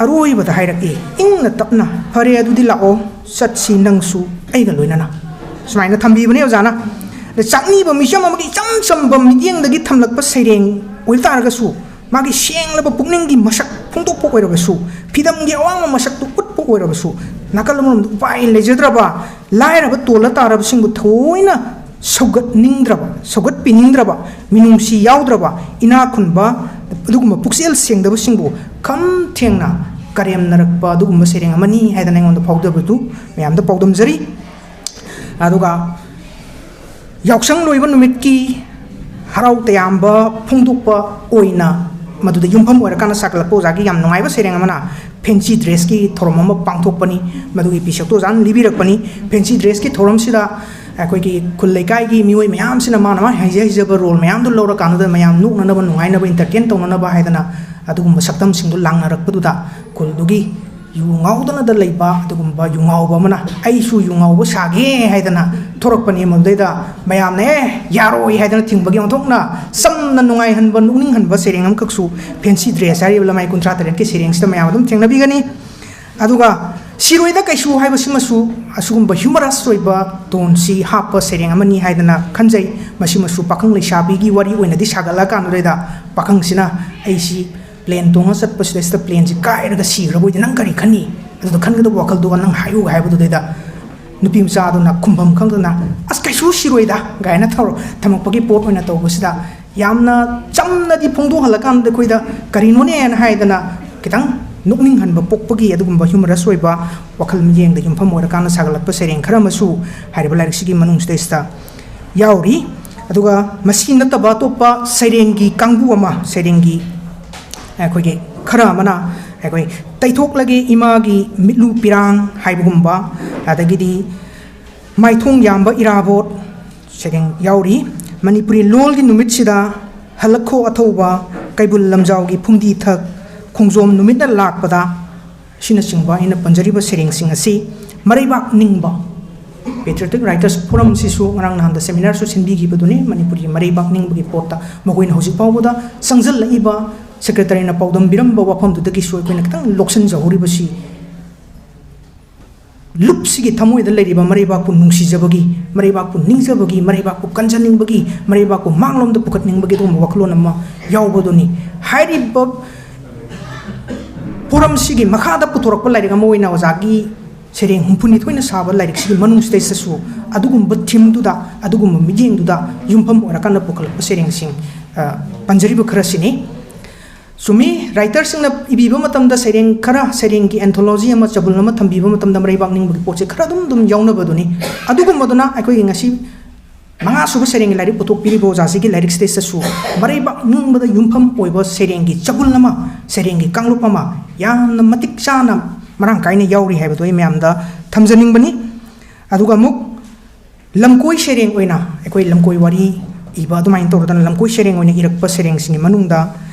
ꯑꯔꯣꯏꯕꯗ ꯍꯥꯏꯔꯛꯏ ꯏꯪꯅ ꯇꯞꯅ ꯐꯔꯦ ꯑꯗꯨꯗꯤ ꯂꯥꯛꯑꯣ ꯆꯠꯁꯤ ꯅꯪꯁꯨ ꯑꯩꯒ ꯂꯣꯏꯅꯅ ꯁꯨꯃꯥꯏꯅ ꯊꯝꯕꯤꯕꯅꯦ ꯑꯣꯖꯥꯅ ꯆꯥꯛꯅꯤꯕ ꯃꯤꯆꯝ ꯑꯃꯒꯤ ꯏꯆꯝ ꯆꯝꯕ ꯃꯤꯠꯌꯦꯡꯗꯒꯤ ꯊꯝꯂꯛꯄ ꯁꯩꯔꯦꯡ ꯑꯣꯏꯇꯥꯔꯒꯁꯨ ꯃꯥꯒꯤ ꯁꯦꯡꯂꯕ ꯄꯨꯛꯅꯤꯡꯒꯤ ꯃꯁꯛ ꯐꯣꯡꯗꯣꯛꯄ ꯑꯣꯏꯔꯕꯁꯨ ꯐꯤꯗꯝꯒꯤ ꯑꯋꯥꯡꯕ ꯃꯁꯛꯇꯨ ꯎꯠꯄ ꯑꯣꯏꯔꯕꯁꯨ ꯅꯥꯀꯜ ꯑꯃꯔꯣꯝꯗ ꯎꯄꯥꯏ ꯂꯩꯖꯗ꯭ꯔꯕ ꯂꯥꯏꯔꯕ ꯇꯣꯜꯂ ꯇꯥꯔꯕꯁꯤꯡꯕꯨ ꯊꯑꯣꯏꯅ ꯁꯧꯒꯠꯄꯤꯅꯤꯡꯗ꯭ꯔꯕ ꯃꯤꯅꯨꯡꯁꯤ ꯌꯥꯎꯗ꯭ꯔꯕ ꯏꯅꯥꯛ ꯈꯨꯟꯕ ꯑꯗꯨꯒꯨꯝꯕ ꯄꯨꯛꯆꯦꯜ ꯁꯦꯡꯗꯕꯁꯤꯡꯕꯨ ꯈꯝ ꯊꯦꯡꯅ ꯀꯔꯦꯝꯅꯔꯛꯄ ꯑꯗꯨꯒꯨꯝꯕ ꯁꯩꯔꯦꯡ ꯑꯃꯅꯤ ꯍꯥꯏꯗꯅ ꯑꯩꯉꯣꯟꯗ ꯐꯥꯎꯖꯕꯗꯨ ꯃꯌꯥꯝꯗ ꯄꯥꯎꯗꯝꯖꯔꯤ ꯑꯗꯨꯒ ꯌꯥꯎꯁꯪ ꯂꯣꯏꯕ ꯅꯨꯃꯤꯠꯀꯤ ꯍꯔꯥꯎ ꯇꯌꯥꯝꯕ ꯐꯣꯡꯗꯣꯛꯄ ꯑꯣꯏꯅ ꯃꯗꯨꯗ ꯌꯨꯝꯐꯝ ꯑꯣꯏꯔꯀꯥꯟꯗ ꯁꯥꯒꯠꯂꯛꯄ ꯑꯣꯖꯥꯒꯤ ꯌꯥꯝ ꯅꯨꯡꯉꯥꯏꯕ ꯁꯩꯔꯦꯡ ꯑꯃꯅ ꯐꯦꯟꯁꯤ ꯗ꯭ꯔꯦꯁꯀꯤ ꯊꯧꯔꯝ ꯑꯃ ꯄꯥꯡꯊꯣꯛꯄꯅꯤ ꯃꯗꯨꯒꯤ ꯄꯤꯁꯛꯇꯨ ꯑꯣꯖꯥꯅ ꯂꯤꯕꯤꯔꯛꯄꯅꯤ ꯐꯦꯟꯁꯤ ꯗ꯭ꯔꯦꯁꯀꯤ ꯊꯧꯔꯝꯁꯤꯗ ꯑꯩꯈꯣꯏꯒꯤ ꯈꯨꯜ ꯂꯩꯀꯥꯏꯒꯤ ꯃꯤꯑꯣꯏ ꯃꯌꯥꯝꯁꯤꯅ ꯃꯥꯅ ꯍꯩꯖ ꯍꯩꯖꯕ ꯔꯣꯜ ꯃꯌꯥꯝꯗꯨ ꯂꯧꯔꯀꯥꯟꯗꯨꯗ ꯃꯌꯥꯝ ꯅꯣꯛꯅꯅꯕ ꯅꯨꯡꯉꯥꯏꯅꯕ ꯏꯟꯇꯔꯇꯦꯟ ꯇꯧꯅꯅꯕ ꯍꯥꯏꯗꯅ ꯑꯗꯨꯒꯨꯝꯕ ꯁꯛꯇꯝꯁꯤꯡꯗꯨ ꯂꯥꯡꯅꯔꯛꯄꯗꯨꯗ ꯈꯨꯜꯗꯨꯒꯤ ꯌꯨ ꯉꯥꯎꯗꯅꯗ ꯂꯩꯕ ꯑꯗꯨꯒꯨꯝꯕ ꯌꯨ ꯉꯥꯎꯕ ꯑꯃꯅ ꯑꯩꯁꯨ ꯌꯨ ꯉꯥꯎꯕ ꯁꯥꯒꯦ ꯍꯥꯏꯗꯅ ꯊꯣꯔꯛꯄꯅꯤ ꯃꯗꯨꯗꯩꯗ ꯃꯌꯥꯝꯅ ꯌꯥꯔꯣꯏ ꯍꯥꯏꯗꯅ ꯊꯤꯡꯕꯒꯤ ꯑꯣꯟꯊꯣꯛꯅ ꯆꯝꯅ ꯅꯨꯡꯉꯥꯏꯍꯟꯕ ꯅꯣꯛꯅꯤꯡꯍꯟꯕ ꯁꯩꯔꯦꯡ ꯑꯃꯈꯛꯁꯨ ꯐꯦꯟꯁꯤ ꯗ꯭ꯔꯦꯁ ꯍꯥꯏꯔꯤꯕ ꯂꯃꯥꯏ contra ꯁꯩꯔꯦꯡꯁꯤꯗ ꯃꯌꯥꯝ ꯑꯗꯨꯝ ꯊꯦꯡꯅꯕꯤꯒꯅꯤ ꯑꯗꯨꯒ ꯁꯤꯔꯣꯏꯗ ꯀꯩꯁꯨ ꯍꯥꯏꯕꯁꯤꯃꯁꯨ ꯑꯁꯤꯒꯨꯝꯕ ꯍ꯭ꯌꯨꯃꯔꯁ ꯑꯣꯏꯕ ꯇꯣꯟꯁꯤ ꯍꯥꯞꯄ ꯁꯩꯔꯦꯡ ꯑꯃꯅꯤ ꯍꯥꯏꯗꯅ ꯈꯟꯖꯩ ꯃꯁꯤꯃꯁꯨ ꯄꯥꯈꯪ ꯂꯩꯁꯥꯕꯤꯒꯤ ꯋꯥꯔꯤ ꯑꯣꯏꯅꯗꯤ ꯁꯥꯒꯠꯂꯀꯥꯟꯗꯨꯗꯩꯗ ꯄꯥꯈꯪꯁꯤꯅ ꯑꯩꯁꯤ ꯄ꯭ꯂꯦꯟ ꯇꯣꯡꯉ ꯆꯠꯄꯁꯤꯗꯩꯁꯤꯗ ꯄ꯭ꯂꯦꯟꯁꯤ ꯀꯥꯏꯔꯒ ꯁꯤꯈ꯭ꯔꯕꯣꯏꯗꯤ ꯅꯪ ꯀꯔꯤ ꯈꯟꯅꯤ ꯑꯗꯨꯗ ꯈꯟꯒꯗꯕ ꯋꯥꯈꯜꯗꯨꯒ ꯅꯪ ꯍꯥꯏꯌꯨ ꯍꯥꯏꯕꯗꯨꯗꯩꯗ ꯅꯨꯄꯤ ꯃꯆꯥꯗꯨꯅ ꯈꯨꯝꯐꯝ ꯈꯪꯗꯅ ꯑꯁ ꯀꯩꯁꯨ ꯁꯤꯔꯣꯏꯗ ꯒꯥꯏꯅ ꯊꯝꯃꯛꯄꯒꯤ ꯄꯣꯠ ꯑꯣꯏꯅ ꯇꯧꯕꯁꯤꯗ ꯌꯥꯝꯅ ꯆꯝꯅꯗꯤ ꯐꯣꯡꯗꯣꯛꯍꯜꯂꯀꯥꯟꯗ ꯑꯩꯈꯣꯏꯗ ꯀꯔꯤꯅꯣꯅꯦꯅ ꯍꯥꯏꯗꯅ ꯈꯤꯇꯪ ꯅꯣꯛꯅꯤꯡꯍꯟꯕ ꯄꯣꯛꯄꯒꯤ ꯑꯗꯨꯒꯨꯝꯕ ꯍ꯭ꯌꯨꯃꯔꯁ ꯑꯣꯏꯕ ꯋꯥꯈꯜ ꯃꯤꯠꯌꯦꯡꯗ ꯌꯨꯝꯐꯝ ꯑꯣꯏꯔꯀꯥꯟꯗ ꯁꯥꯒꯠꯂꯛꯄ ꯁꯩꯔꯦꯡ ꯈꯔ ꯑꯃꯁꯨ ꯍꯥꯏꯔꯤꯕ ꯂꯥꯏꯔꯤꯛꯁꯤꯒꯤ ꯃꯅꯨꯡꯁꯤꯗꯩꯁꯤꯗ ꯌꯥꯎꯔꯤ ꯑꯗꯨꯒ ꯃꯁꯤ ꯅꯠꯇꯕ ꯑꯇꯣꯞꯄ ꯁꯩꯔꯦꯡꯒꯤ ꯀꯥꯡꯕꯨ ꯑꯃ ꯁꯩꯔꯦꯡꯒꯤ ꯑꯩꯈꯣꯏꯒꯤ ꯈꯔ ꯑꯃꯅ ꯑꯩꯈꯣꯏ ꯇꯩꯊꯣꯛꯂꯒꯦ ꯏꯃꯥꯒꯤ ꯃꯤꯠꯂꯨ ꯄꯤꯔꯥꯡ ꯍꯥꯏꯕꯒꯨꯝꯕ ꯑꯗꯒꯤꯗꯤ ꯃꯥꯏꯊꯣꯡ ꯌꯥꯝꯕ ꯏꯔꯥꯕꯣꯠ ꯁꯩꯔꯦꯡ ꯌꯥꯎꯔꯤ ꯃꯅꯤꯄꯨꯔꯤ ꯂꯣꯜꯒꯤ ꯅꯨꯃꯤꯠꯁꯤꯗ ꯍꯜꯂꯛꯈꯣ ꯑꯊꯧꯕ ꯀꯩꯕꯨꯜ ꯂꯝꯖꯥꯎꯒꯤ ꯐꯨꯝꯗꯤ ꯊꯛ ꯈꯣꯡꯖꯣꯝ ꯅꯨꯃꯤꯠꯅ ꯂꯥꯛꯄꯗ ꯑꯁꯤꯅꯆꯤꯡꯕ ꯑꯩꯅ ꯄꯟꯖꯔꯤꯕ ꯁꯩꯔꯦꯡꯁꯤꯡ ꯑꯁꯤ ꯃꯔꯩꯕꯥꯛ ꯅꯤꯡꯕ ꯄꯦꯇ꯭ꯔꯤꯌꯣꯇꯤꯛ ꯔꯥꯏꯇꯔꯁ ꯐꯣꯔꯝꯁꯤꯁꯨ ꯉꯔꯥꯡ ꯅꯍꯥꯟꯗ ꯁꯦꯃꯤꯅꯥꯔꯁꯨ ꯁꯤꯟꯕꯤꯈꯤꯕꯗꯨꯅꯤ ꯃꯅꯤꯄꯨꯔꯒꯤ ꯃꯔꯩꯕꯥꯛ ꯅꯤꯡꯕꯒꯤ ꯄꯣꯠꯇ ꯃꯈꯣꯏꯅ ꯍꯧꯖꯤꯛ ꯐꯥꯎꯕꯗ ꯆꯪꯁꯤꯜꯂꯛꯏꯕ ꯁꯦꯀ꯭ꯔꯦꯇꯔꯤꯅ ꯄꯥꯎꯗꯝꯕꯤꯔꯝꯕ ꯋꯥꯐꯝꯗꯨꯗꯒꯤꯁꯨ ꯑꯩꯈꯣꯏꯅ ꯈꯤꯇꯪ ꯂꯣꯛꯁꯤꯟꯖꯍꯧꯔꯤꯕꯁꯤ ꯂꯨꯞꯁꯤꯒꯤ ꯊꯃꯣꯏꯗ ꯂꯩꯔꯤꯕ ꯃꯔꯩꯕꯥꯛꯄꯨ ꯅꯨꯡꯁꯤꯖꯕꯒꯤ ꯃꯔꯩꯕꯥꯛꯄꯨ ꯅꯤꯡꯖꯕꯒꯤ ꯃꯔꯩꯕꯥꯛꯄꯨ ꯀꯟꯖꯅꯤꯡꯕꯒꯤ ꯃꯔꯩꯕꯥꯛꯄꯨ ꯃꯥꯡꯂꯣꯝꯗ ꯄꯨꯈꯠꯅꯤꯡꯕꯒꯤ ꯑꯗꯨꯒꯨꯝꯕ ꯋꯥꯈꯜꯂꯣꯟ ꯑꯃ ꯌꯥꯎꯕꯗꯨꯅꯤ ꯍꯥꯏꯔꯤꯕ ꯐꯣꯔꯝꯁꯤꯒꯤ ꯃꯈꯥꯗ ꯄꯨꯊꯣꯔꯛꯄ ꯂꯥꯏꯔꯤꯛ ꯑꯃ ꯑꯣꯏꯅ ꯑꯣꯖꯥꯒꯤ ꯁꯩꯔꯦꯡ 62ꯅ ꯁꯥꯕ ꯂꯥꯏꯔꯤꯛꯁꯤꯒꯤ ꯃꯅꯨꯡꯁꯤꯗꯩꯁꯤꯗꯁꯨ ꯑꯗꯨꯒꯨꯝꯕ ꯊꯤꯝꯗꯨꯗ ꯑꯗꯨꯒꯨꯝꯕ ꯃꯤꯠꯌꯦꯡꯗꯨꯗ ꯌꯨꯝꯐꯝ ꯑꯣꯏꯔꯀꯥꯟꯗ ꯄꯨꯈꯠꯂꯛꯄ ꯁꯩꯔꯦꯡꯁꯤꯡ ꯄꯟꯖꯔꯤꯕ ꯈꯔꯁꯤꯅꯤ ꯆꯨꯝꯃꯤ ꯔꯥꯏꯇꯔꯁꯤꯡꯅ ꯏꯕꯤꯕ ꯃꯇꯝꯗ ꯁꯩꯔꯦꯡ ꯈꯔ ꯁꯩꯔꯦꯡꯒꯤ ꯑꯦꯟꯊꯣꯂꯣꯖꯤ ꯑꯃ ꯆꯕꯨꯜ ꯑꯃ ꯊꯝꯕꯤꯕ ꯃꯇꯝꯗ ꯃꯔꯩꯕꯥꯛ ꯅꯤꯡꯕꯒꯤ ꯄꯣꯠꯁꯦ ꯈꯔ ꯑꯗꯨꯝ ꯌꯥꯎꯅꯕꯗꯨꯅꯤ ꯑꯗꯨꯒꯨꯝꯕꯗꯨꯅ ꯑꯩꯈꯣꯏꯒꯤ ꯉꯁꯤ 5ꯁꯨꯕ ꯁꯩꯔꯦꯡꯒꯤ ꯂꯥꯏꯔꯤꯛ ꯄꯨꯊꯣꯛꯄꯤꯔꯤꯕ ꯑꯣꯖꯥꯁꯤꯒꯤ ꯂꯥꯏꯔꯤꯛꯁꯤꯗꯩꯁꯤꯗꯁꯨ ꯃꯔꯩꯕꯥꯛ ꯅꯤꯡꯕꯗ ꯌꯨꯝꯐꯝ ꯑꯣꯏꯕ ꯁꯩꯔꯦꯡꯒꯤ ꯆꯕꯨꯜ ꯑꯃ ꯁꯩꯔꯦꯡꯒꯤ ꯀꯥꯡꯂꯨꯞ ꯑꯃ ꯌꯥꯝꯅ ꯃꯇꯤꯛ ꯆꯥꯅ ꯃꯔꯥꯡ ꯀꯥꯏꯅ ꯌꯥꯎꯔꯤ ꯍꯥꯏꯕꯗꯨ ꯑꯩ ꯃꯌꯥꯝꯗ ꯊꯝꯖꯅꯤꯡꯕꯅꯤ ꯑꯗꯨꯒ ꯑꯃꯨꯛ ꯂꯝꯀꯣꯏ ꯁꯩꯔꯦꯡ ꯑꯣꯏꯅ ꯑꯩꯈꯣই ꯂꯝꯀꯣꯏ ꯋꯥꯔꯤ ꯏꯕ ꯑꯗꯨꯃꯥꯏꯅ ꯇꯧꯗꯅ ꯂꯝꯀꯣꯏ ꯁꯩꯔꯦꯡ ꯑꯣꯏꯅ ꯏꯔꯛꯄ ꯁꯩꯔꯦꯡꯁꯤꯡꯒꯤ ꯃꯅꯨꯡꯗ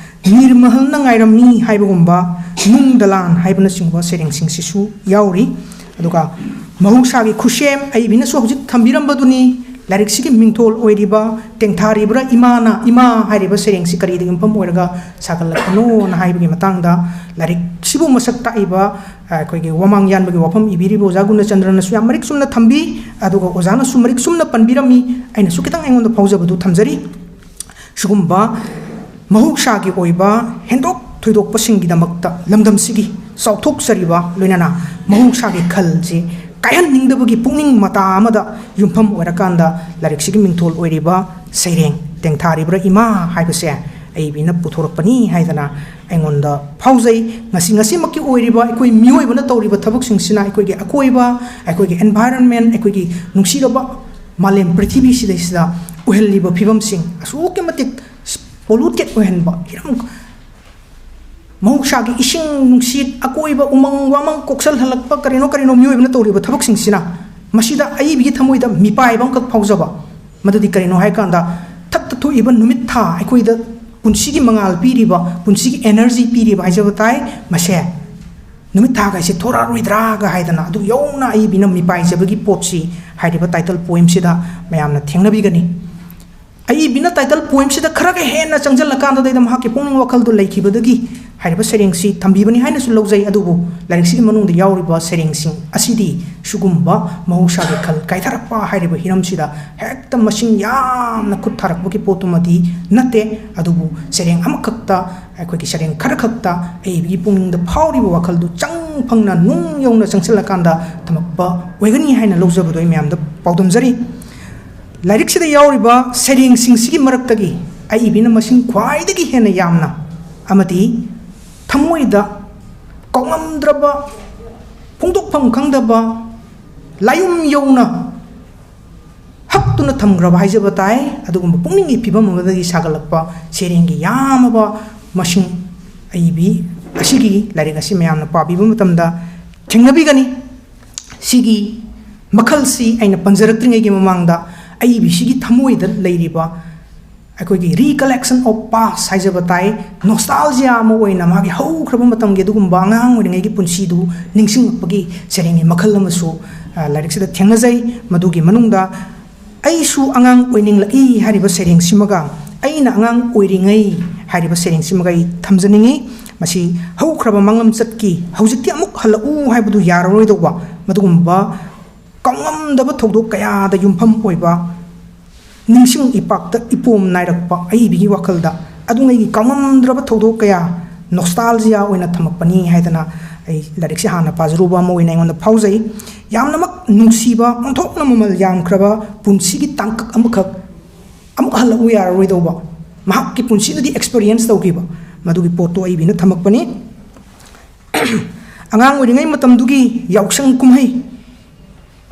ꯅꯤꯔꯃꯍꯜꯅ ꯉꯥꯏꯔꯝꯃꯤ ꯍꯥꯏꯕꯒꯨꯝꯕ ꯅꯨꯡ ꯗꯂꯥꯟ ꯍꯥꯏꯕꯅꯆꯤꯡꯕ ꯁꯩꯔꯦꯡꯁꯤꯡꯁꯤꯁꯨ ꯌꯥꯎꯔꯤ ꯑꯗꯨꯒ ꯃꯍꯧꯁꯥꯒꯤ ꯈꯨꯠꯁꯦꯝ ꯑꯏꯕꯤꯅꯁꯨ ꯍꯧꯖꯤꯛ ꯊꯝꯕꯤꯔꯝꯕꯗꯨꯅꯤ ꯂꯥꯏꯔꯤꯛꯁꯤꯒꯤ ꯃꯤꯡꯊꯣꯜ ꯑꯣꯏꯔꯤꯕ ꯇꯦꯡꯊꯥꯔꯤꯕ꯭ꯔꯥ ꯏꯃꯥꯅ ꯏꯃꯥ ꯍꯥꯏꯔꯤꯕ ꯁꯩꯔꯦꯡꯁꯤ ꯀꯔꯤꯗ ꯌꯨꯝꯐꯝ ꯑꯣꯏꯔꯒ ꯁꯥꯒꯠꯂꯛꯄꯅꯣꯅ ꯍꯥꯏꯕꯒꯤ ꯃꯇꯥꯡꯗ ꯂꯥꯏꯔꯤꯛꯁꯤꯕꯨ ꯃꯁꯛ ꯇꯥꯛꯏꯕ ꯑꯩꯈꯣꯏꯒꯤ ꯋꯥꯃꯥꯡ ꯌꯥꯟꯕꯒꯤ ꯋꯥꯐꯝ ꯏꯕꯤꯔꯤꯕ ꯑꯣꯖꯥ ꯒꯨꯅꯆꯟꯗ꯭ꯔꯅꯁꯨ ꯌꯥꯝ ꯃꯔꯤꯛ ꯆꯨꯝꯅ ꯊꯝꯕꯤ ꯑꯗꯨꯒ ꯑꯣꯖꯥꯅꯁꯨ ꯃꯔꯤꯛ ꯆꯨꯝꯅ ꯄꯟꯕꯤꯔꯝꯃꯤ ꯑꯩꯅꯁꯨ ꯈꯤꯇꯪ ꯑꯩꯉꯣꯟꯗ ꯐꯥꯎꯖꯕꯗꯨ ꯊꯝꯖꯔꯤ ꯁꯤꯒꯨꯝꯕ ꯃꯍꯧꯁꯥꯒꯤ ꯑꯣꯏꯕ ꯍꯦꯟꯗꯣꯛ ꯊꯣꯏꯗꯣꯛꯄꯁꯤꯡꯒꯤꯗꯃꯛꯇ ꯂꯝꯗꯝꯁꯤꯒꯤ ꯆꯥꯎꯊꯣꯛꯆꯔꯤꯕ ꯂꯣꯏꯅꯅ ꯃꯍꯧꯁꯥꯒꯤ ꯈꯜꯁꯤ ꯀꯥꯏꯍꯟꯅꯤꯡꯗꯕꯒꯤ ꯄꯨꯛꯅꯤꯡ ꯃꯇꯥ ꯑꯃꯗ ꯌꯨꯝꯐꯝ ꯑꯣꯏꯔꯀꯥꯟꯗ ꯂꯥꯏꯔꯤꯛꯁꯤꯒꯤ ꯃꯤꯡꯊꯣꯜ ꯑꯣꯏꯔꯤꯕ ꯁꯩꯔꯦꯡ ꯇꯦꯡꯊꯥꯔꯤꯕ꯭ꯔꯥ ꯏꯃꯥ ꯍꯥꯏꯕꯁꯦ ꯑꯏꯕꯤꯅ ꯄꯨꯊꯣꯔꯛꯄꯅꯤ ꯍꯥꯏꯗꯅ ꯑꯩꯉꯣꯟꯗ ꯐꯥꯎꯖꯩ ꯉꯁꯤꯃꯛꯀꯤ ꯑꯣꯏꯔꯤꯕ ꯑꯩꯈꯣꯏ ꯃꯤꯑꯣꯏꯕꯅ ꯇꯧꯔꯤꯕ ꯊꯕꯛꯁꯤꯡꯁꯤꯅ ꯑꯩꯈꯣꯏꯒꯤ ꯑꯀꯣꯏꯕ ꯑꯩꯈꯣꯏꯒꯤ ꯑꯦꯟꯚꯥꯏꯔꯟꯃꯦꯟ ꯑꯩꯈꯣꯏꯒꯤ ꯅꯨꯡꯁꯤꯔꯕ ꯃꯥꯂꯦꯝ ꯄ꯭ꯔꯤꯊꯤꯕꯤꯁꯤꯗꯩꯁꯤꯗ ꯑꯣꯏꯍꯜꯂꯤꯕ ꯐꯤꯕꯝꯁꯤꯡ ꯑꯁꯨꯛꯀꯤ ꯃꯇꯤꯛ ꯄꯣꯂꯨꯇꯦꯠ ꯑꯣꯏꯍꯟꯕ ꯍꯤꯔꯝ ꯃꯍꯧꯁꯥꯒꯤ ꯏꯁꯤꯡ ꯅꯨꯡꯁꯤꯠ ꯑꯀꯣꯏꯕ ꯎꯃꯪ ꯋꯥꯃꯪ ꯀꯣꯛꯁꯜꯍꯜꯂꯛꯄ ꯀꯔꯤꯅꯣ ꯃꯤꯑꯣꯏꯕꯅ ꯇꯧꯔꯤꯕ ꯊꯕꯛꯁꯤꯡꯁꯤꯅ ꯃꯁꯤꯗ ꯑꯏꯕꯤꯒꯤ ꯊꯃꯣꯏꯗ ꯃꯤꯄꯥꯏꯕ ꯑꯃꯈꯛ ꯐꯥꯎꯖꯕ ꯃꯗꯨꯗꯤ ꯀꯔꯤꯅꯣ ꯍꯥꯏꯀꯥꯟꯗ ꯊꯛꯇ ꯊꯣꯛꯏꯕ ꯅꯨꯃꯤꯠ ꯊꯥ ꯑꯩꯈꯣꯏꯗ ꯄꯨꯟꯁꯤꯒꯤ ꯃꯉꯥꯜ ꯄꯤꯔꯤꯕ ꯄꯨꯟꯁꯤꯒꯤ 에너지 ꯄꯤꯔꯤꯕ ꯍꯥꯏꯖꯕ ꯇꯥꯏ ꯃꯁꯦ ꯅꯨꯃꯤꯠ ꯊꯥꯒꯥꯏꯁꯦ ꯊꯣꯔꯛꯑꯔꯣꯏꯗ꯭ꯔꯥꯒ ꯍꯥꯏꯗꯅ ꯑꯗꯨ ꯌꯧꯅ ꯑꯏꯕꯤꯅ ꯃꯤꯄꯥꯏꯖꯕꯒꯤ ꯄꯣꯠꯁꯤ ꯍꯥꯏꯔꯤꯕ ꯇꯥꯏꯇꯜ ꯄꯣꯏꯝꯁꯤꯗ ꯃꯌꯥꯝꯅ ꯊꯦꯡꯅꯕꯤꯒꯅꯤ ꯑꯏꯕꯤꯅ ꯇꯥꯏꯇꯜ ꯄꯣꯏꯝꯁꯤꯗ ꯈꯔꯒ ꯍꯦꯟꯅ ꯆꯪꯁꯤꯜꯂꯀꯥꯟꯗꯩꯗ ꯃꯍꯥꯛꯀꯤ ꯄꯨꯛꯅꯤꯡ ꯋꯥꯈꯜꯗꯨ ꯂꯩꯈꯤꯕꯗꯒꯤ ꯍꯥꯏꯔꯤꯕ ꯁꯩꯔꯦꯡꯁꯤ ꯊꯝꯕꯤꯕꯅꯤ ꯍꯥꯏꯅꯁꯨ ꯂꯧꯖꯩ ꯑꯗꯨꯕꯨ ꯂꯥꯏꯔꯤꯛꯁꯤꯒꯤ ꯃꯅꯨꯡꯗ ꯌꯥꯎꯔꯤꯕ ꯁꯩꯔꯦꯡꯁꯤꯡ ꯑꯁꯤꯗꯤ ꯁꯤꯒꯨꯝꯕ ꯃꯍꯧꯁꯥꯒꯤ ꯈꯜ ꯀꯥꯏꯊꯔꯛꯄ ꯍꯥꯏꯔꯤꯕ ꯍꯤꯔꯝꯁꯤda ꯍꯦꯛꯇ ꯃꯁꯤꯡ ꯌꯥꯝꯅ ꯈꯨꯠ ꯊꯥꯔꯛꯄꯒꯤ ꯄꯣꯠꯇꯨꯃꯗꯤ ꯅꯠꯇꯦ ꯑꯗꯨꯕꯨ ꯁꯩꯔꯦꯡ ꯑꯃꯈꯛꯇ ꯑꯩꯈꯣꯏꯒꯤ ꯁꯩꯔꯦꯡ ꯈꯔꯈꯛꯇ ꯑꯏꯕꯤꯒꯤ ꯄꯨꯛꯅꯤꯡꯗ ꯐꯥꯎꯔꯤꯕ ꯋꯥꯈꯜꯗꯨ ꯆꯪ ꯐꯪꯅ ꯅꯨꯡ ꯌꯧꯅ ꯆꯪꯁꯤꯜꯂꯀꯥꯟꯗ ꯊꯝꯃꯛꯄ ꯑꯣꯏꯒꯅꯤ ꯍꯥꯏꯅ ꯂꯧꯖꯕꯗꯨ ꯑꯩ ꯃꯌꯥꯝꯗ ꯄꯥꯎꯗꯝꯖꯔꯤ ꯂꯥꯏꯔꯤꯛꯁꯤꯗ ꯌꯥꯎꯔꯤꯕ ꯁꯩꯔꯦꯡꯁꯤꯡꯁꯤꯒꯤ ꯃꯔꯛꯇꯒꯤ ꯑꯏꯕꯤꯅ ꯃꯁꯤꯡ ꯈ꯭ꯋꯥꯏꯗꯒꯤ ꯍꯦꯟꯅ ꯌꯥꯝꯅ ꯑꯃꯗꯤ ꯊꯃꯣꯏꯗ ꯀꯥꯎꯉꯝꯗ꯭ꯔꯕ ꯐꯣꯡꯗꯣꯛꯐꯝ ꯈꯪꯗꯕ ꯂꯥꯌꯨꯝ ꯌꯧꯅ ꯍꯛꯇꯨꯅ ꯊꯝꯈ꯭ꯔꯕ ꯍꯥꯏꯖꯕ ꯇꯥꯏ ꯑꯗꯨꯒꯨꯝꯕ ꯄꯨꯛꯅꯤꯡꯒꯤ ꯐꯤꯕꯝ ꯑꯃꯗꯒꯤ ꯁꯥꯒꯠꯂꯛꯄ ꯁꯩꯔꯦꯡꯒꯤ ꯌꯥꯝꯃꯕ ꯃꯁꯤꯡ ꯑꯏꯕꯤ ꯑꯁꯤꯒꯤ ꯂꯥꯏꯔꯤꯛ ꯑꯁꯤ ꯃꯌꯥꯝꯅ ꯄꯥꯕꯤꯕ ꯃꯇꯝꯗ ꯊꯦꯡꯅꯕꯤꯒꯅꯤ ꯁꯤꯒꯤ ꯃꯈꯜꯁꯤ ꯑꯩꯅ ꯄꯟꯖꯔꯛꯇ꯭ꯔꯤꯉꯩꯒꯤ ꯃꯃꯥꯡꯗ ꯑꯏꯕꯤꯁꯤꯒꯤ ꯊꯃꯣꯏꯗ ꯂꯩꯔꯤꯕ ꯑꯩꯈꯣꯏꯒꯤ ꯔꯤꯀꯂꯦꯛꯁꯟ ꯑꯣꯐ ꯄꯥꯁ ꯍꯥꯏꯖꯕ ꯇꯥꯏ ꯅꯣꯁꯇꯥꯜꯖꯤꯌꯥ ꯑꯃ ꯑꯣꯏꯅ ꯃꯥꯒꯤ ꯍꯧꯈ꯭ꯔꯕ ꯃꯇꯝꯒꯤ ꯑꯗꯨꯒꯨꯝꯕ ꯑꯉꯥꯡ ꯑꯣꯏꯔꯤꯉꯩꯒꯤ ꯄꯨꯟꯁꯤꯗꯨ ꯅꯤꯡꯁꯤꯡꯂꯛꯄꯒꯤ ꯁꯩꯔꯦꯡꯒꯤ ꯃꯈꯜ ꯑꯃꯁꯨ ꯂꯥꯏꯔꯤꯛꯁꯤꯗ ꯊꯦꯡꯅꯖꯩ ꯃꯗꯨꯒꯤ ꯃꯅꯨꯡꯗ ꯑꯩꯁꯨ ꯑꯉꯥꯡ ꯑꯣꯏꯅꯤꯡꯂꯛꯏ ꯍꯥꯏꯔꯤꯕ ꯁꯩꯔꯦꯡꯁꯤꯃꯒ ꯑꯩꯅ ꯑꯉꯥꯡ ꯑꯣꯏꯔꯤꯉꯩ ꯍꯥꯏꯔꯤꯕ ꯁꯩꯔꯦꯡꯁꯤꯃꯒ ꯑꯩ ꯊꯝꯖꯅꯤꯡꯉꯤ ꯃꯁꯤ ꯍꯧꯈ꯭ꯔꯕ ꯃꯪꯂꯝꯆꯠꯀꯤ ꯍꯧꯖꯤꯛꯇꯤ ꯑꯃꯨꯛ ꯍꯜꯂꯛꯎ ꯍꯥꯏꯕꯗꯨ ꯌꯥꯔꯔꯣꯏꯗꯧꯕ ꯃꯗꯨꯒꯨꯝꯕ ꯀꯥꯎꯉꯝꯗꯕ ꯊꯧꯗꯣꯛ ꯀꯌꯥꯗ ꯌꯨꯝꯐꯝ ꯑꯣꯏꯕ ꯅꯤꯡꯁꯤꯡ ꯏꯄꯥꯛꯇ ꯏꯄꯣꯝ ꯅꯥꯏꯔꯛꯄ ꯑꯏꯕꯤꯒꯤ ꯋꯥꯈꯜꯗ ꯑꯗꯨꯉꯩꯒꯤ ꯀꯥꯎꯉꯝꯗ꯭ꯔꯕ ꯊꯧꯗꯣꯛ ꯀꯌꯥ ꯅꯣꯁꯇꯥꯜꯖꯤꯌꯥ ꯑꯣꯏꯅ ꯊꯝꯃꯛꯄꯅꯤ ꯍꯥꯏꯗꯅ ꯑꯩ ꯂꯥꯏꯔꯤꯛꯁꯦ ꯍꯥꯟꯅ ꯄꯥꯖꯔꯨꯕ ꯑꯃ ꯑꯣꯏꯅ ꯑꯩꯉꯣꯟꯗ ꯐꯥꯎꯖꯩ ꯌꯥꯝꯅꯃꯛ ꯅꯨꯡꯁꯤꯕ ꯑꯣꯟꯊꯣꯛꯅ ꯃꯃꯜ ꯌꯥꯝꯈ꯭ꯔꯕ ꯄꯨꯟꯁꯤꯒꯤ ꯇꯥꯡꯀꯛ ꯑꯃꯈꯛ ꯑꯃꯨꯛ ꯍꯜꯂꯛꯎ ꯌꯥꯔꯔꯣꯏꯗꯧꯕ ꯃꯍꯥꯛꯀꯤ ꯄꯨꯟꯁꯤꯗꯗꯤ ꯑꯦꯛꯁꯄꯤꯔꯤꯌꯦꯟꯁ ꯇꯧꯈꯤꯕ ꯃꯗꯨꯒꯤ ꯄꯣꯠꯇꯣ ꯑꯏꯕꯤꯅ ꯊꯝꯃꯛꯄꯅꯤ ꯑꯉꯥꯡ ꯑꯣꯏꯔꯤꯉꯩ ꯃꯇꯝꯗꯨꯒꯤ ꯌꯥꯎꯁꯪ ꯀꯨꯝꯍꯩ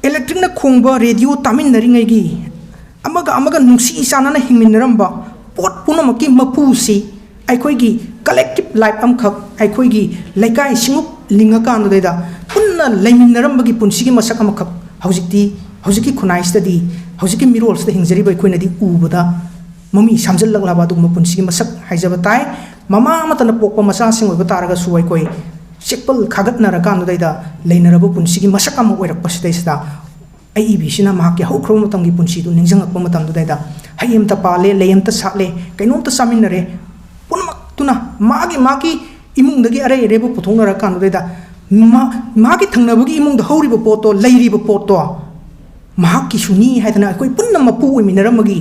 ꯏꯂꯦꯛꯇ꯭ꯔꯤꯛꯅ ꯈꯣꯡꯕ ꯔꯦꯗꯤꯑꯣ ꯇꯥꯃꯤꯟꯅꯔꯤꯉꯩꯒꯤ ꯑꯃꯒ ꯅꯨꯡꯁꯤ ꯆꯥꯟꯅꯅ ꯍꯤꯡꯃꯤꯟꯅꯔꯝꯕ ꯄꯣꯠ ꯄꯨꯝꯅꯃꯛꯀꯤ ꯃꯄꯨꯁꯤ ꯑꯩꯈꯣꯏꯒꯤ ꯀꯂꯦꯛꯇꯤꯞ ꯂꯥꯏꯐ ꯑꯃꯈꯛ ꯑꯩꯈꯣꯏꯒꯤ ꯂꯩꯀꯥꯏ ꯁꯤꯡꯎꯞ ꯂꯤꯡꯉꯀꯥꯟꯗꯨꯗꯩꯗ ꯄꯨꯟꯅ ꯂꯩꯃꯤꯟꯅꯔꯝꯕꯒꯤ ꯄꯨꯟꯁꯤꯒꯤ ꯃꯁꯛ ꯑꯃꯈꯛ ꯍꯧꯖꯤꯛꯀꯤ ꯈꯨꯟꯅꯥꯏꯁꯤꯗꯗꯤ ꯍꯧꯖꯤꯛꯀꯤ ꯃꯤꯔꯣꯜꯁꯤꯗ ꯍꯤꯡꯖꯔꯤꯕ ꯑꯩꯈꯣꯏꯅꯗꯤ ꯎꯕꯗ ꯃꯃꯤ ꯁꯥꯝꯖꯜꯂꯛꯂꯕ ꯑꯗꯨꯒꯨꯝꯕ ꯄꯨꯟꯁꯤꯒꯤ ꯃꯁꯛ ꯍꯥꯏꯖꯕ ꯇꯥꯏ ꯃꯃꯥ ꯑꯃꯇꯅ ꯄꯣꯛꯄ ꯃꯆꯥꯁꯤꯡ ꯑꯣꯏꯕ ꯇꯥꯔꯒꯁꯨ ꯑꯩꯈꯣꯏ ꯆꯦꯛꯄꯜ ꯈꯥꯒꯠꯅꯔꯀꯥꯟꯗꯨꯗꯩꯗ ꯂꯩꯅꯔꯕ ꯄꯨꯟꯁꯤꯒꯤ ꯃꯁꯛ ꯑꯃ ꯑꯣꯏꯔꯛꯄꯁꯤꯗꯩꯁꯤꯗ ꯑꯏꯕꯤꯁꯤꯅ ꯃꯍꯥꯛꯀꯤ ꯍꯧꯈ꯭ꯔꯕ ꯃꯇꯝꯒꯤ ꯄꯨꯟꯁꯤꯗꯨ ꯅꯤꯡꯁꯤꯡꯂꯛꯄ ꯃꯇꯝꯗꯨꯗꯩꯗ ꯍꯩ ꯑꯃꯇ ꯄꯥꯜꯂꯦ ꯂꯩ ꯑꯃꯇ ꯁꯥꯠꯂꯦ ꯀꯩꯅꯣꯝꯇ ꯆꯥꯃꯤꯟꯅꯔꯦ ꯄꯨꯝꯅꯃꯛꯇꯨꯅ ꯃꯥꯒꯤ ꯏꯃꯨꯡꯗꯒꯤ ꯑꯔꯩ ꯑꯔꯩꯕ ꯄꯨꯊꯣꯛꯅꯔꯀꯥꯟꯗꯨꯗꯩꯗ ꯃꯥꯒꯤ ꯊꯪꯅꯕꯒꯤ ꯏꯃꯨꯡꯗ ꯍꯧꯔꯤꯕ ꯄꯣꯠꯇꯣ ꯂꯩꯔꯤꯕ ꯄꯣꯠꯇꯣ ꯃꯍꯥꯛꯀꯤꯁꯨꯅꯤ ꯍꯥꯏꯗꯅ ꯑꯩꯈꯣꯏ ꯄꯨꯟꯅ ꯃꯄꯨ ꯑꯣꯏꯃꯤꯟꯅꯔꯝꯕꯒꯤ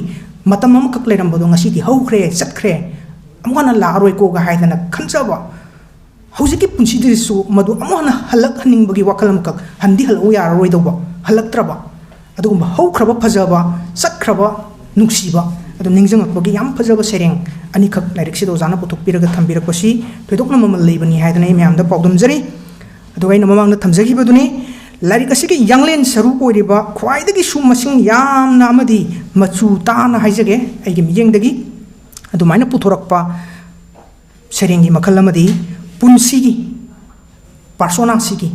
ꯃꯇꯝ ꯑꯃꯈꯛ ꯂꯩꯔꯝꯕꯗꯣ ꯉꯁꯤꯗꯤ ꯍꯧꯈ꯭ꯔꯦ ꯆꯠꯈ꯭ꯔꯦ ꯑꯃꯨꯛ ꯍꯟꯅ ꯂꯥꯛꯑꯔꯣꯏꯀꯣꯒ ꯍꯥꯏꯗꯅ ꯈꯟꯖꯕ ꯍꯧꯖꯤꯛꯀꯤ ꯄꯨꯟꯁꯤꯗꯁꯨ ꯃꯗꯨ ꯑꯃꯨꯛ ꯍꯟꯅ ꯍꯜꯂꯛꯍꯟꯅꯤꯡꯕꯒꯤ ꯋꯥꯈꯜ ꯑꯃꯈꯛ ꯍꯟꯗꯤ ꯍꯜꯂꯛꯎ ꯌꯥꯔꯔꯣꯏꯗꯧꯕ ꯍꯜꯂꯛꯇ꯭ꯔꯕ ꯑꯗꯨꯒꯨꯝꯕ ꯍꯧꯈ꯭ꯔꯕ ꯐꯖꯕ ꯆꯠꯈ꯭ꯔꯕ ꯅꯨꯡꯁꯤꯕ ꯑꯗꯨ ꯅꯤꯡꯁꯤꯡꯂꯛꯄꯒꯤ ꯌꯥꯝ ꯐꯖꯕ ꯁꯩꯔꯦꯡ ꯑꯅꯤꯈꯛ ꯂꯥꯏꯔꯤꯛꯁꯤꯗ ꯑꯣꯖꯥꯅ ꯄꯨꯊꯣꯛꯄꯤꯔꯒ ꯊꯝꯕꯤꯔꯛꯄꯁꯤ ꯊꯣꯏꯗꯣꯛꯅ ꯃꯃꯜ ꯂꯩꯕꯅꯤ ꯍꯥꯏꯗꯅ ꯑꯩ ꯃꯌꯥꯝꯗ ꯄꯥꯎꯗꯝꯖꯔꯤ ꯑꯗꯨꯒ ꯑꯩꯅ ꯃꯃꯥꯡꯗ ꯊꯝꯖꯈꯤꯕꯗꯨꯅꯤ ꯂꯥꯏꯔꯤꯛ ꯑꯁꯤꯒꯤ ꯌꯥꯡꯂꯦꯟ ꯁꯔꯨ ꯑꯣꯏꯔꯤꯕ ꯈ꯭ꯋꯥꯏꯗꯒꯤꯁꯨ ꯃꯁꯤꯡ ꯌꯥꯝꯅ ꯑꯃꯗꯤ ꯃꯆꯨ ꯇꯥꯅ ꯍꯥꯏꯖꯒꯦ ꯑꯩꯒꯤ ꯃꯤꯠꯌꯦꯡꯗꯒꯤ ꯑꯗꯨꯃꯥꯏꯅ ꯄꯨꯊꯣꯔꯛꯄ ꯁꯩꯔꯦꯡꯒꯤ ꯃꯈꯜ ꯑꯃꯗꯤ ꯄꯨꯟꯁꯤꯒꯤ ꯄꯥꯔꯁꯣꯅꯥꯁꯤꯒꯤ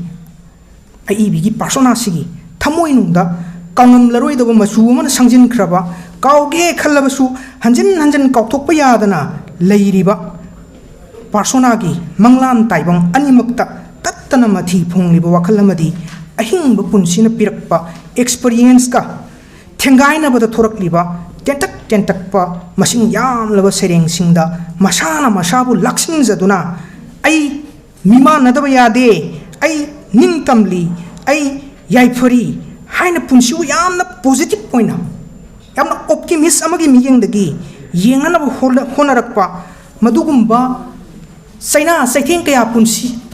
ꯑꯏꯕꯤꯒꯤ ꯄꯥꯔꯁꯣꯅꯥꯁꯤꯒꯤ ꯊꯃꯣꯏꯅꯨꯡꯗ ꯀꯥꯎꯉꯝꯂꯔꯣꯏꯗꯕ ꯃꯆꯨ ꯑꯃꯅ ꯁꯪꯖꯤꯟꯈ꯭ꯔꯕ ꯀꯥꯎꯒꯦ ꯈꯜꯂꯕꯁꯨ ꯍꯟꯖꯤꯟ ꯍꯟꯖꯤꯟ ꯀꯥꯎꯊꯣꯛꯄ ꯌꯥꯗꯅ ꯂꯩꯔꯤꯕ ꯄꯥꯔꯁꯣꯅꯥꯒꯤ ꯃꯪꯂꯥꯟ ꯇꯥꯏꯕꯪ ꯑꯅꯤꯃꯛꯇ ꯇꯠꯇꯅ ꯃꯊꯤ ꯐꯣꯡꯂꯤꯕ ꯋꯥꯈꯜ ꯑꯃꯗꯤ ꯑꯍꯤꯡꯕ ꯄꯨꯟꯁꯤꯅ ꯄꯤꯔꯛꯄ ꯑꯦꯛꯁꯄꯔꯤꯌꯦꯟꯁꯀ ꯊꯦꯡꯒꯥꯏꯅꯕꯗ ꯊꯣꯔꯛꯂꯤꯕ ꯇꯦꯟꯇꯛꯄ ꯃꯁꯤꯡ ꯌꯥꯝꯂꯕ ꯁꯩꯔꯦꯡꯁꯤꯡꯗ ꯃꯁꯥꯅ ꯃꯁꯥꯕꯨ ꯂꯥꯛꯁꯤꯟꯖꯗꯨꯅ ꯑꯩ ꯃꯤꯃꯥꯟꯅꯗꯕ ꯌꯥꯗꯦ ꯑꯩ ꯅꯤꯡꯇꯝꯂꯤ ꯑꯩ ꯌꯥꯏꯐꯔꯤ ꯍꯥꯏꯅ ꯄꯨꯟꯁꯤꯕꯨ ꯌꯥꯝꯅ ꯄꯣꯖꯤꯇꯤꯕ ꯑꯣꯏꯅ ꯌꯥꯝꯅ ꯑꯣꯞꯇꯤꯃꯤꯁ ꯑꯃꯒꯤ ꯃꯤꯠꯌꯦꯡꯗꯒꯤ ꯌꯦꯡꯅꯅꯕ ꯍꯣꯠꯅꯔꯛꯄ ꯃꯗꯨꯒꯨꯝꯕ ꯆꯩꯅꯥ ꯆꯩꯊꯦꯡ ꯀꯌా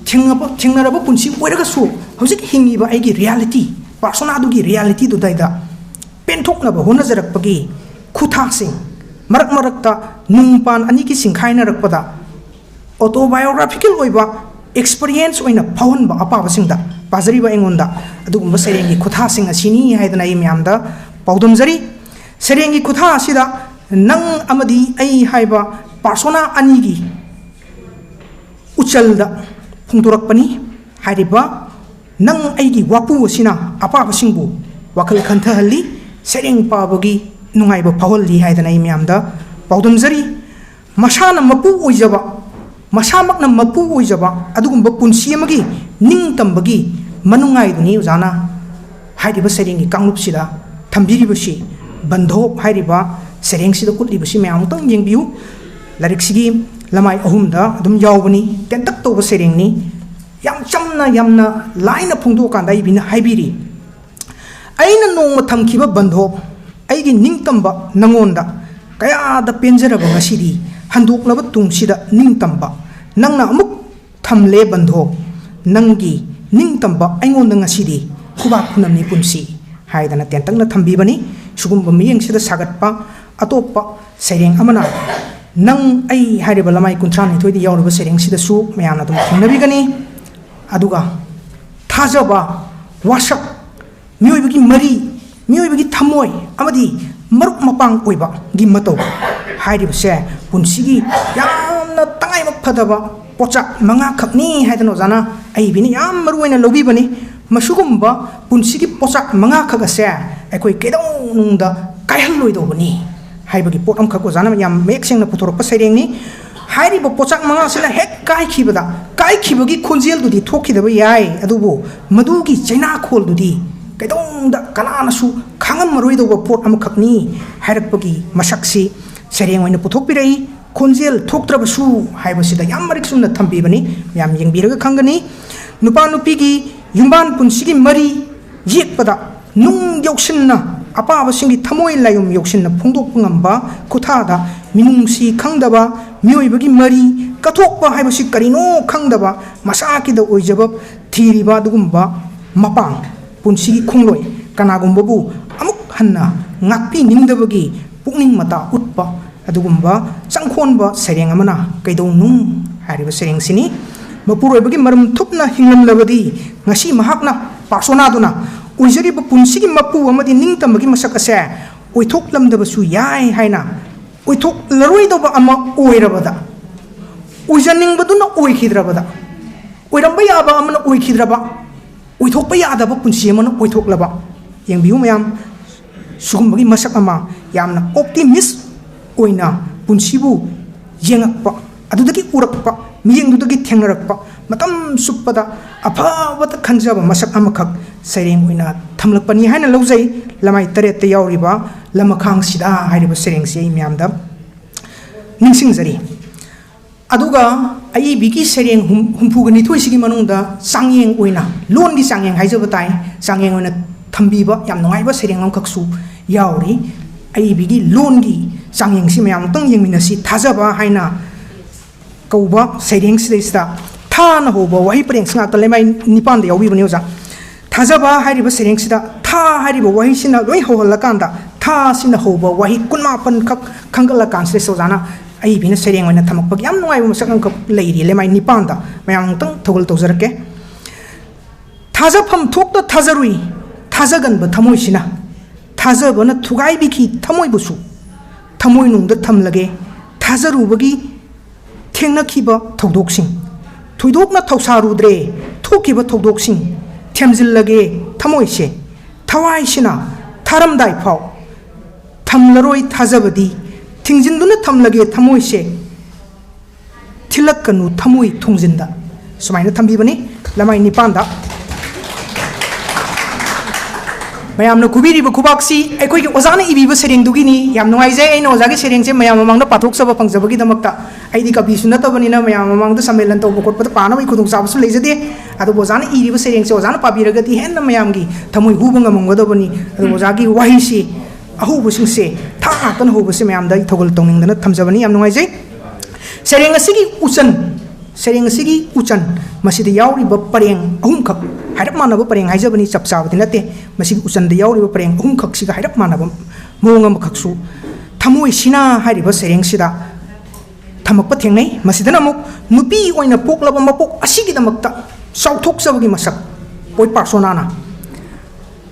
ꯊꯦꯡꯅꯔꯕ ꯄꯨꯟꯁꯤ ꯑꯣꯏꯔꯒꯁꯨ ꯍꯧꯖꯤꯛ ꯍꯤꯡꯉꯤꯕ ꯑꯩꯒꯤ ꯔꯤꯌꯦꯂꯤꯇꯤ ꯄꯥꯔꯁꯣꯅꯥꯗꯨꯒꯤ ꯔꯤꯌꯦꯂꯤꯇꯤꯗꯨꯗꯩꯗ ꯄꯦꯟꯊꯣꯛꯅꯕ ꯍꯣꯠꯅꯖꯔꯛꯄꯒꯤ ꯈꯨꯊꯥꯡꯁꯤꯡ ꯃꯔꯛ ꯃꯔꯛꯇ ꯅꯨꯡꯄꯥꯟ ꯑꯅꯤꯒꯤ ꯆꯤꯡꯈꯥꯏꯅꯔꯛꯄꯗ ꯑꯣꯇꯣꯕꯥꯏꯑꯣꯒ꯭ꯔꯥꯐꯤꯀꯦꯜ ꯑꯣꯏꯕ ꯑꯦꯛꯁꯄꯔꯤꯌꯦꯟꯁ ꯑꯣꯏꯅ ꯐꯥꯎꯍꯟꯕ ꯑꯄꯥꯕꯁꯤꯡꯗ ꯄꯥꯖꯔꯤꯕ ꯑꯩꯉꯣꯟꯗ ꯑꯗꯨꯒꯨꯝꯕ ꯁꯩꯔꯦꯡꯒꯤ ꯈꯨꯊꯥꯁꯤꯡ ꯑꯁꯤꯅꯤ ꯍꯥꯏꯗꯅ ꯑꯩ ꯃꯌꯥꯝꯗ ꯄꯥꯎꯗꯝꯖꯔꯤ ꯁꯩꯔꯦꯡꯒꯤ ꯈꯨꯊꯥ ꯑꯁꯤꯗ ꯅꯪ ꯑꯃꯗꯤ ꯑꯩ ꯍꯥꯏꯕ ꯄꯥꯔꯁꯣꯅꯥ ꯑꯅꯤꯒꯤ ꯎꯆꯜꯗ ꯐꯣꯡꯗꯣꯔꯛꯄꯅꯤ ꯍꯥꯏꯔꯤꯕ ꯅꯪ ꯑꯩꯒꯤ ꯋꯥꯄꯨ ꯑꯁꯤꯅ ꯑꯄꯥꯕꯁꯤꯡꯕꯨ ꯋꯥꯈꯜ ꯈꯟꯊꯍꯜꯂꯤ ꯁꯩꯔꯦꯡ ꯄꯥꯕꯒꯤ ꯅꯨꯡꯉꯥꯏꯕ ꯐꯥꯎꯍꯜꯂꯤ ꯍꯥꯏꯗꯅ ꯑꯩ ꯃꯌꯥꯝꯗ ꯄꯥꯎꯗꯝꯖꯔꯤ ꯃꯁꯥꯅ ꯃꯄꯨ ꯑꯣꯏꯖꯕ ꯃꯁꯥꯃꯛꯅ ꯃꯄꯨ ꯑꯣꯏꯖꯕ ꯑꯗꯨꯒꯨꯝꯕ ꯄꯨꯟꯁꯤ ꯑꯃꯒꯤ ꯅꯤꯡꯇꯝꯕꯒꯤ ꯃꯅꯨꯡꯉꯥꯏꯗꯨꯅꯤ ꯑꯣꯖꯥꯅ ꯍꯥꯏꯔꯤꯕ ꯁꯩꯔꯦꯡꯒꯤ ꯀꯥꯡꯂꯨꯞꯁꯤꯗ ꯊꯝꯕꯤꯔꯤꯕꯁꯤ ꯕꯟꯙꯣꯞ ꯍꯥꯏꯔꯤꯕ ꯁꯩꯔꯦꯡꯁꯤꯗ ꯎꯠꯂꯤꯕꯁꯤ ꯃꯌꯥꯝ ꯑꯃꯨꯛꯇꯪ ꯌꯦꯡꯕꯤꯌꯨ ꯂꯥꯏꯔꯤꯛꯁꯤꯒꯤ ꯂꯃꯥꯏ ꯑꯍꯨꯝꯗ ꯑꯗꯨꯝ ꯌꯥꯎꯕꯅꯤ ꯇꯦꯟꯇꯛ ꯇꯧꯕ ꯁꯩꯔꯦꯡꯅꯤ ꯌꯥꯝ ꯆꯝꯅ ꯌꯥꯝꯅ ꯂꯥꯏꯅ ꯐꯣꯡꯗꯣꯛꯑꯀꯥꯟꯗ ꯑꯏꯕꯤꯅ ꯍꯥꯏꯕꯤꯔꯤ ꯑꯩꯅ ꯅꯣꯡꯃ ꯊꯝꯈꯤꯕ ꯕꯟꯙꯣꯞ ꯑꯩꯒꯤ ꯅꯤꯡꯇꯝꯕ ꯅꯉꯣꯟꯗ ꯀꯌꯥꯗ ꯄꯦꯟꯖꯔꯕ ꯉꯁꯤꯗꯤ ꯍꯟꯗꯣꯛꯂꯕ ꯇꯨꯡꯁꯤꯗ ꯅꯤꯡꯇꯝꯕ ꯅꯪꯅ ꯑꯃꯨꯛ ꯊꯝꯂꯦ ꯕꯟꯙꯣꯞ ꯅꯪꯒꯤ ꯅꯤꯡꯇꯝꯕ ꯑꯩꯉꯣꯟꯗ ꯉꯁꯤꯗꯤ ꯈꯨꯕꯥꯛ ꯈꯨꯅꯝꯅꯤ ꯄꯨꯟꯁꯤ ꯍꯥꯏꯗꯅ ꯇꯦꯟꯇꯛꯅ ꯊꯝꯕꯤꯕꯅꯤ ꯁꯤꯒꯨꯝꯕ ꯃꯤꯠꯌꯦꯡꯁꯤꯗ ꯁꯥꯒꯠꯄ ꯑꯇꯣꯞꯄ ꯁꯩꯔꯦꯡ ꯑꯃꯅ ꯅꯪ ꯑꯩ ꯍꯥꯏꯔꯤꯕ ꯂꯃꯥꯏ 32ꯗ ꯌꯥꯎꯔꯤꯕ ꯁꯩꯔꯦꯡꯁꯤꯗꯁꯨ ꯃꯌꯥꯝꯅ ꯑꯗꯨꯝ ꯊꯦꯡꯅꯕꯤꯒꯅꯤ ꯑꯗꯨꯒ ꯊꯥꯖꯕ ꯋꯥꯁꯛ ꯃꯤꯑꯣꯏꯕꯒꯤ ꯃꯔꯤ ꯃꯤꯑꯣꯏꯕꯒꯤ ꯊꯃꯣꯏ ꯑꯃꯗꯤ ꯃꯔꯨꯞ ꯃꯄꯥꯡ ꯑꯣꯏꯕꯒꯤ ꯃꯇꯧ ꯍꯥꯏꯔꯤꯕꯁꯦ ꯄꯨꯟꯁꯤꯒꯤ ꯌꯥꯝꯅ ꯇꯉꯥꯏꯕ ꯐꯗꯕ ꯄꯣꯠꯆꯥꯛ 5ꯈꯛꯅꯤ ꯍꯥꯏꯗꯅ ꯑꯣꯖꯥꯅ ꯑꯏꯕꯤꯅ ꯌꯥꯝ ꯃꯔꯨꯑꯣꯏꯅ ꯂꯧꯕꯤꯕꯅꯤ ꯃꯁꯤꯒꯨꯝꯕ ꯄꯨꯟꯁꯤꯒꯤ ꯄꯣꯠꯆꯥꯛ 5ꯈꯛ ꯑꯁꯦ ꯑꯩꯈꯣꯏ ꯀꯩꯗꯧꯅꯨꯡꯗ ꯀꯥꯏꯍꯜꯂꯣꯏꯗꯧꯕꯅꯤ हाइबगी पोट अमखक ओजाना याम मेक सेंगना पुथोरप सैरेंगनी हाइरिबो पोचाक मंगासिना हेक काइखिबदा काइखिबगी खोंजेल दुदी थोखिदबा याय अदुबो मदुगी चैना खोल दुदी कैदोंदा कनानासु खांगमरोइदोबा पोट अमखकनी हाइरकपगी मसक्सी सैरेंग ओइना पुथोकपिरई खोंजेल थोक्त्रबसु हाइबसिदा याम मरिक सुमना थंबिबनी याम यंगबिरगा खंगनी नुपा नुपीगी युम्बान पुंसिगी मरी येकपदा नुंग यौसिन्ना अपाबसिंगी थमोय लायुम यौसिन्ना फोंदोकपा ngamba खुथादा मिनुंगसी खंगदबा मियोइबगी मरी कथोकपा हाइबसि करिनो खंगदबा मसाकिदा ओइजब थीरिबा दुगुम्बा मपांग पुंसिगी खुंगलोय कनागुम्बबु अमुक हन्ना ngakpi ningdabagi pukning mata utpa adugumba changkhonba sereng amana kaidong nung hariba sereng sini mapuroibagi maram thupna hinglam labadi ngasi mahakna parsona duna uijariba punsigi mapu amadi ningtamagi masak ase oithoklamdabasu yai haina oithok laroidoba ama oirabada uijaningbaduna oikhidrabada oiramba yaba amana oikhidraba oithokpa yadaba punsi amana oithoklaba yengbiu mayam sugumagi masak ama yamna optimist oina punsibu yengakpa adudagi urakpa miyengdudagi thengnarakpa matam suppada afabata khanjaba masak amakhak sereng oina thamlakpani haina lojai lamai taret te yauriba lamakhang sida hairiba sereng si myamda ningsingjari aduga ai bigi sereng humpugani thoisigi manungda sangyeng oina longi sangyeng haijaba tai sangyeng oina thambiba yam nungaiba sereng amkhaksu yauri ai bigi longi sangyeng si myam tang yengminasi thajaba haina kauba sereng sidista thana hoba wahi preng sanga talemai nipan de yawi bani oja thajaba hairiba sereng sida tha hairiba wahi sina loi hohalakanda tha sina hoba wahi kunma pan khak khangala kan se sojana ai bina sereng oina thamakpak yam nungai ba sakang khap leiri lemai nipan da mayang tang thogol tawjarake thajafam thokta thajarui thajagan ba thamoi sina thajabana thugai biki thamoi busu thamoi nungda thamlage thajarubagi thengnakiba thogdoksing thuidokna thawsarudre thokiba thogdoksing themjillage thamoise thawai sina tharamdai phau thamlaroi thajabadi thingjinduna thamlage thamoise thilakanu thamoi thungjinda sumaina thambibani lamai nipanda mayamna kubiriba kubaksi aikoigi ozana ibiba sereng dugini yam nungaije aina ozagi sereng se mayam mamangda pathok saba pangjabagi damakta aidi kabi sunnatabani na mayam mamangda samelan to bokot pat pana bai khudung sabasu leijade adu ozana iriba sereng se ozana pabiragati henna mayamgi thamoi hubanga mangodabani adu ozagi wahi si ahu busing se tha tan hu buse mayam dai thogol tongingdana thamjabani yam nungaije sereng asigi ucan masida yauriba pareng ahum khak hairap manaba pareng haijabani chapchabati nate masigi ucan da yauriba pareng ahum khak siga hairap manaba mongam khaksu thamoi sina hairiba sereng sida thamakpa thengnai masidana muk nupi oina poklaba mapok asigi damakta sauthok sabagi masak poi persona na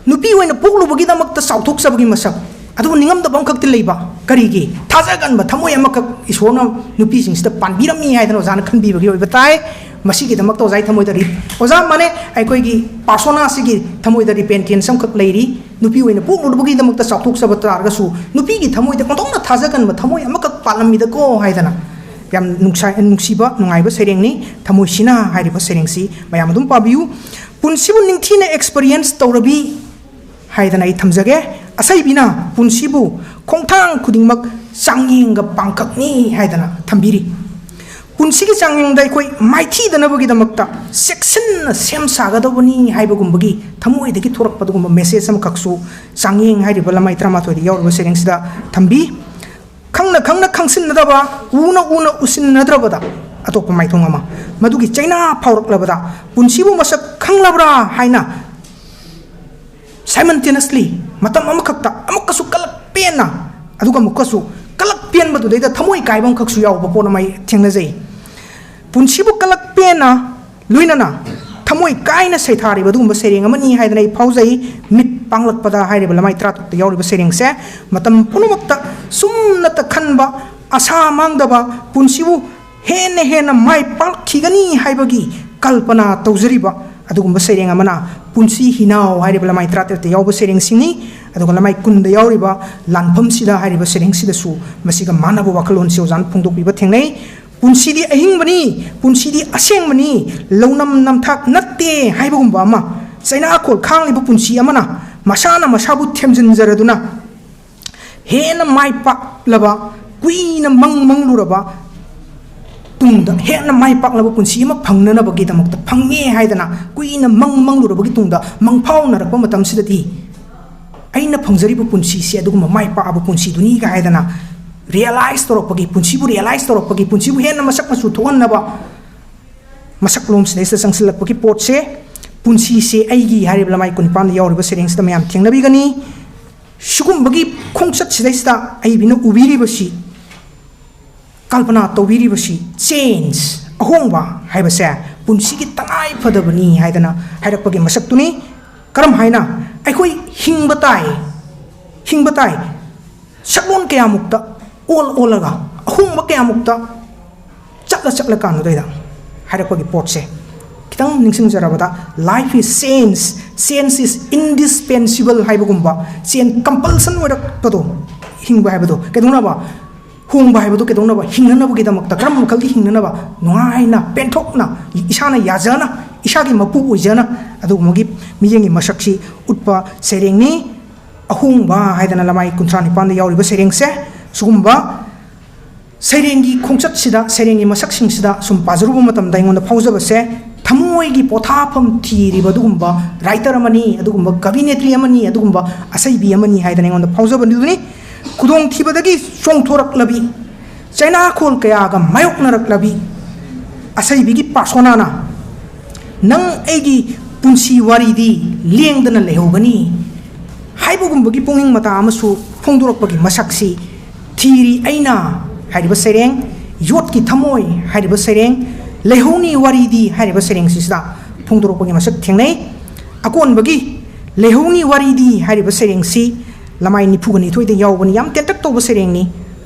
nupi oina poklubagi damakta sauthok sabagi masak adu ningam da bang khakti leiba karigi thajagan ba thamoi amakak isona nupi singsida panbirami haidana ozana khanbibagi oi batai masigi damak to jai thamoi dari oza mane aikoigi persona sigi thamoi dari pentin sam khak leiri nupi oina poklubugi damak ta sauthok sabata argasu nupi gi thamoi da kontongna thajagan ba thamoi amakak palami da ko haidana yam nungsiba nungaiba serengni thamoi sina hairiba serengsi mayam dum pabiu punsibu ningthina experience tawrabi haidana I thamjage asaibina punsibu khongthang khudingmak changyeng ga pangkakni haidana thambiri punsigi changyeng dai koi maithi danabagi damakta section sem sagadabani haibagumбаги thamoi dagi thorakpadugumba message am khaksu changyeng hairiba lamai tramathoi yaurba sereng sida thambi khangna khangsinnadaba una usinnadrabada atop maithong ama madugi chaina phauраклабada punsibu masak khanglabra haina simultaneously matam amakakta amakasu kalak pena aduga mukasu kalak pen badu deida thamoi kaibam khaksu yawba pona mai thengnajai punsibu kalak pena luinana thamoi kaina saithari badugumba sereng amani haidana I phaujai mit panglakpada hairiba lamai trat yawriba sereng se matam punumakta sumnata khanba asa mangdaba punsibu hena mai palkhigani haibagi kalpana tawjariba ꯑꯗꯨꯒꯨꯝꯕ ꯁꯩꯔꯦꯡ ꯑꯃꯅ ꯄꯨꯟꯁꯤ ꯍꯤꯅꯥꯎ ꯍꯥꯏꯔꯤꯕ ꯂꯃꯥꯏ 17 ꯌꯥꯎꯕ ꯁꯩꯔꯦꯡꯁꯤꯡꯅꯤ ꯑꯗꯨꯒ ꯂꯃꯥꯏ 10ꯗ ꯌꯥꯎꯔꯤꯕ ꯂꯥꯟꯐꯝꯁꯤꯗ ꯍꯥꯏꯔꯤꯕ ꯁꯩꯔꯦꯡꯁꯤꯗꯁꯨ ꯃꯁꯤꯒ ꯃꯥꯟꯅꯕ ꯋꯥꯈꯜꯂꯣꯟꯁꯤ ꯑꯣꯖꯥꯅ ꯐꯣꯡꯗꯣꯛꯄꯤꯕ ꯊꯦꯡꯅꯩ ꯄꯨꯟꯁꯤꯗꯤ ꯑꯍꯤꯡꯕꯅꯤ ꯄꯨꯟꯁꯤꯗꯤ ꯑꯁꯦꯡꯕꯅꯤ ꯂꯧꯅꯝ ꯅꯝꯊꯥꯛ ꯅꯠꯇꯦ ꯍꯥꯏꯕꯒꯨꯝꯕ ꯑꯃ ꯆꯩꯅꯥꯈꯣꯜ ꯈꯥꯡꯂꯤꯕ ꯄꯨꯟꯁꯤ ꯑꯃꯅ ꯃꯁꯥꯅ ꯃꯁꯥꯕꯨ ꯊꯦꯝꯖꯤꯟꯖꯔꯗꯨꯅ ꯍꯦꯟꯅ ꯃꯥꯏ ꯄꯥꯛꯂꯕ ꯀꯨꯏꯅ ꯃꯪꯂꯨꯔꯕ ꯇꯨꯡꯗ ꯍꯦꯟꯅ ꯃꯥꯏ ꯄꯥꯛꯂꯕ ꯄꯨꯟꯁꯤ ꯑꯃ ꯐꯪꯅꯅꯕꯒꯤꯗꯃꯛꯇ ꯐꯪꯉꯦ ꯍꯥꯏꯗꯅ ꯀꯨꯏꯅ ꯃꯪꯂꯨꯔꯕꯒꯤ ꯇꯨꯡꯗ ꯃꯪꯐꯥꯎꯅꯔꯛꯄ ꯃꯇꯝꯁꯤꯗꯗꯤ ꯑꯩꯅ ꯐꯪꯖꯔꯤꯕ ꯄꯨꯟꯁꯤꯁꯦ ꯑꯗꯨꯒꯨꯝꯕ ꯃꯥꯏ ꯄꯥꯛꯑꯕ ꯄꯨꯟꯁꯤꯗꯨꯅꯤꯒ ꯍꯥꯏꯗꯅ ꯔꯤꯌꯦꯂꯥꯏꯁ ꯇꯧꯔꯛꯄꯒꯤ ꯄꯨꯟꯁꯤꯕꯨ ꯔꯤꯌꯦꯂꯥꯏꯁ ꯇꯧꯔꯛꯄꯒꯤ ꯄꯨꯟꯁꯤꯕꯨ ꯍꯦꯟꯅ ꯃꯁꯛ ꯃꯆꯨ ꯊꯣꯛꯍꯟꯅꯕ ꯃꯁꯛꯂꯣꯝꯁꯤꯗꯩꯁꯤꯗ ꯆꯪꯁꯤꯜꯂꯛꯄꯒꯤ ꯄꯣꯠꯁꯦ ꯄꯨꯟꯁꯤꯁꯦ ꯑꯩꯒꯤ ꯍꯥꯏꯔꯤꯕ ꯂꯃꯥꯏ 19ꯗ ꯌꯥꯎꯔꯤꯕ ꯁꯩꯔꯦꯡꯁꯤꯗ ꯃꯌꯥꯝ ꯊꯦꯡꯅꯕꯤꯒꯅꯤ ꯁꯤꯒꯨꯝꯕꯒꯤ ꯈꯣꯡꯆꯠꯁꯤꯗꯩꯁꯤꯗ ꯑꯩꯕꯤꯅ ꯎꯕꯤꯔꯤꯕꯁꯤ ꯀꯜꯄꯅꯥ ꯇꯧꯕꯤꯔꯤꯕꯁꯤ ꯆꯦꯟꯖ ꯑꯍꯣꯡꯕ ꯍꯥꯏꯕꯁꯦ ꯄꯨꯟꯁꯤꯒꯤ ꯇꯉꯥꯏ ꯐꯗꯕꯅꯤ ꯍꯥꯏꯗꯅ ꯍꯥꯏꯔꯛꯄꯒꯤ ꯃꯁꯛꯇꯨꯅꯤ ꯀꯔꯝ ꯍꯥꯏꯅ ꯑꯩꯈꯣꯏ ꯍꯤꯡꯕ ꯇꯥꯏ ꯁꯛꯂꯣꯟ ꯀꯌꯥꯃꯨꯛꯇ ꯑꯣꯜꯂꯒ ꯑꯍꯣꯡꯕ ꯀꯌꯥꯃꯨꯛꯇ ꯆꯠꯂ ꯀꯥꯟꯗꯨꯗꯩꯗ ꯍꯥꯏꯔꯛꯄꯒꯤ ꯄꯣꯠꯁꯦ खितंग निंगसिंग जराबदा life is change is indispensable हाइबगुंबा चेन कंपल्सन वरकपदो हिंगबा हाइबदो केदोंनाबा होंबा हाइबदो केदोंनाबा हिंगननबगिदमक्ता करम मखलगी हिंगननबा नुआइना पेंथोकना इसाना याजना इसागी मपु ओइजना अदुगमगी मिजेंगी मसक्सी उत्पा सेरेंगनी अहोंबा हाइदना लमाई 39 दा यावरिबा सेरेंगसे सुगुंबा सेरेंगी खोंचतसिदा सेरेंगी मसक्सिंगसिदा सुम पाजरुबा मतमदा इंगोंदा फाउजबसे थमोइगी पोथाफम थीरिबदुगुंबा राइटर अमनी अदुगुंबा कविनेत्री अमनी अदुगुंबा असैबी अमनी हाइदना इंगोंदा फाउजबनिदुनी खुदोंग थीबदगी सोंगथोरक्लबी चाइना खोल कयागा मायोकनरक्लबी असैबीगी पार्सोनाना नंग एगी पुंसी वारीदी लेंगदना लेहोगनी हाइबगुंबगी पुंगिंग मता अमसु फोंदोरक्पगी मसक्सी थीरी अइना हाइरिबा सेरेंग योटकी थमोइ हाइरिबा सेरेंग लेहोनी वारीदी हाइरिबा सेरेंग सिसदा फोंदोरक्पगी मसक थेंगनै अकोनबगी लेहोनी वारीदी हाइरिबा सेरेंग सी लमाई 92 दा यावबनी याम तेंतक तोबा सेरेंगनी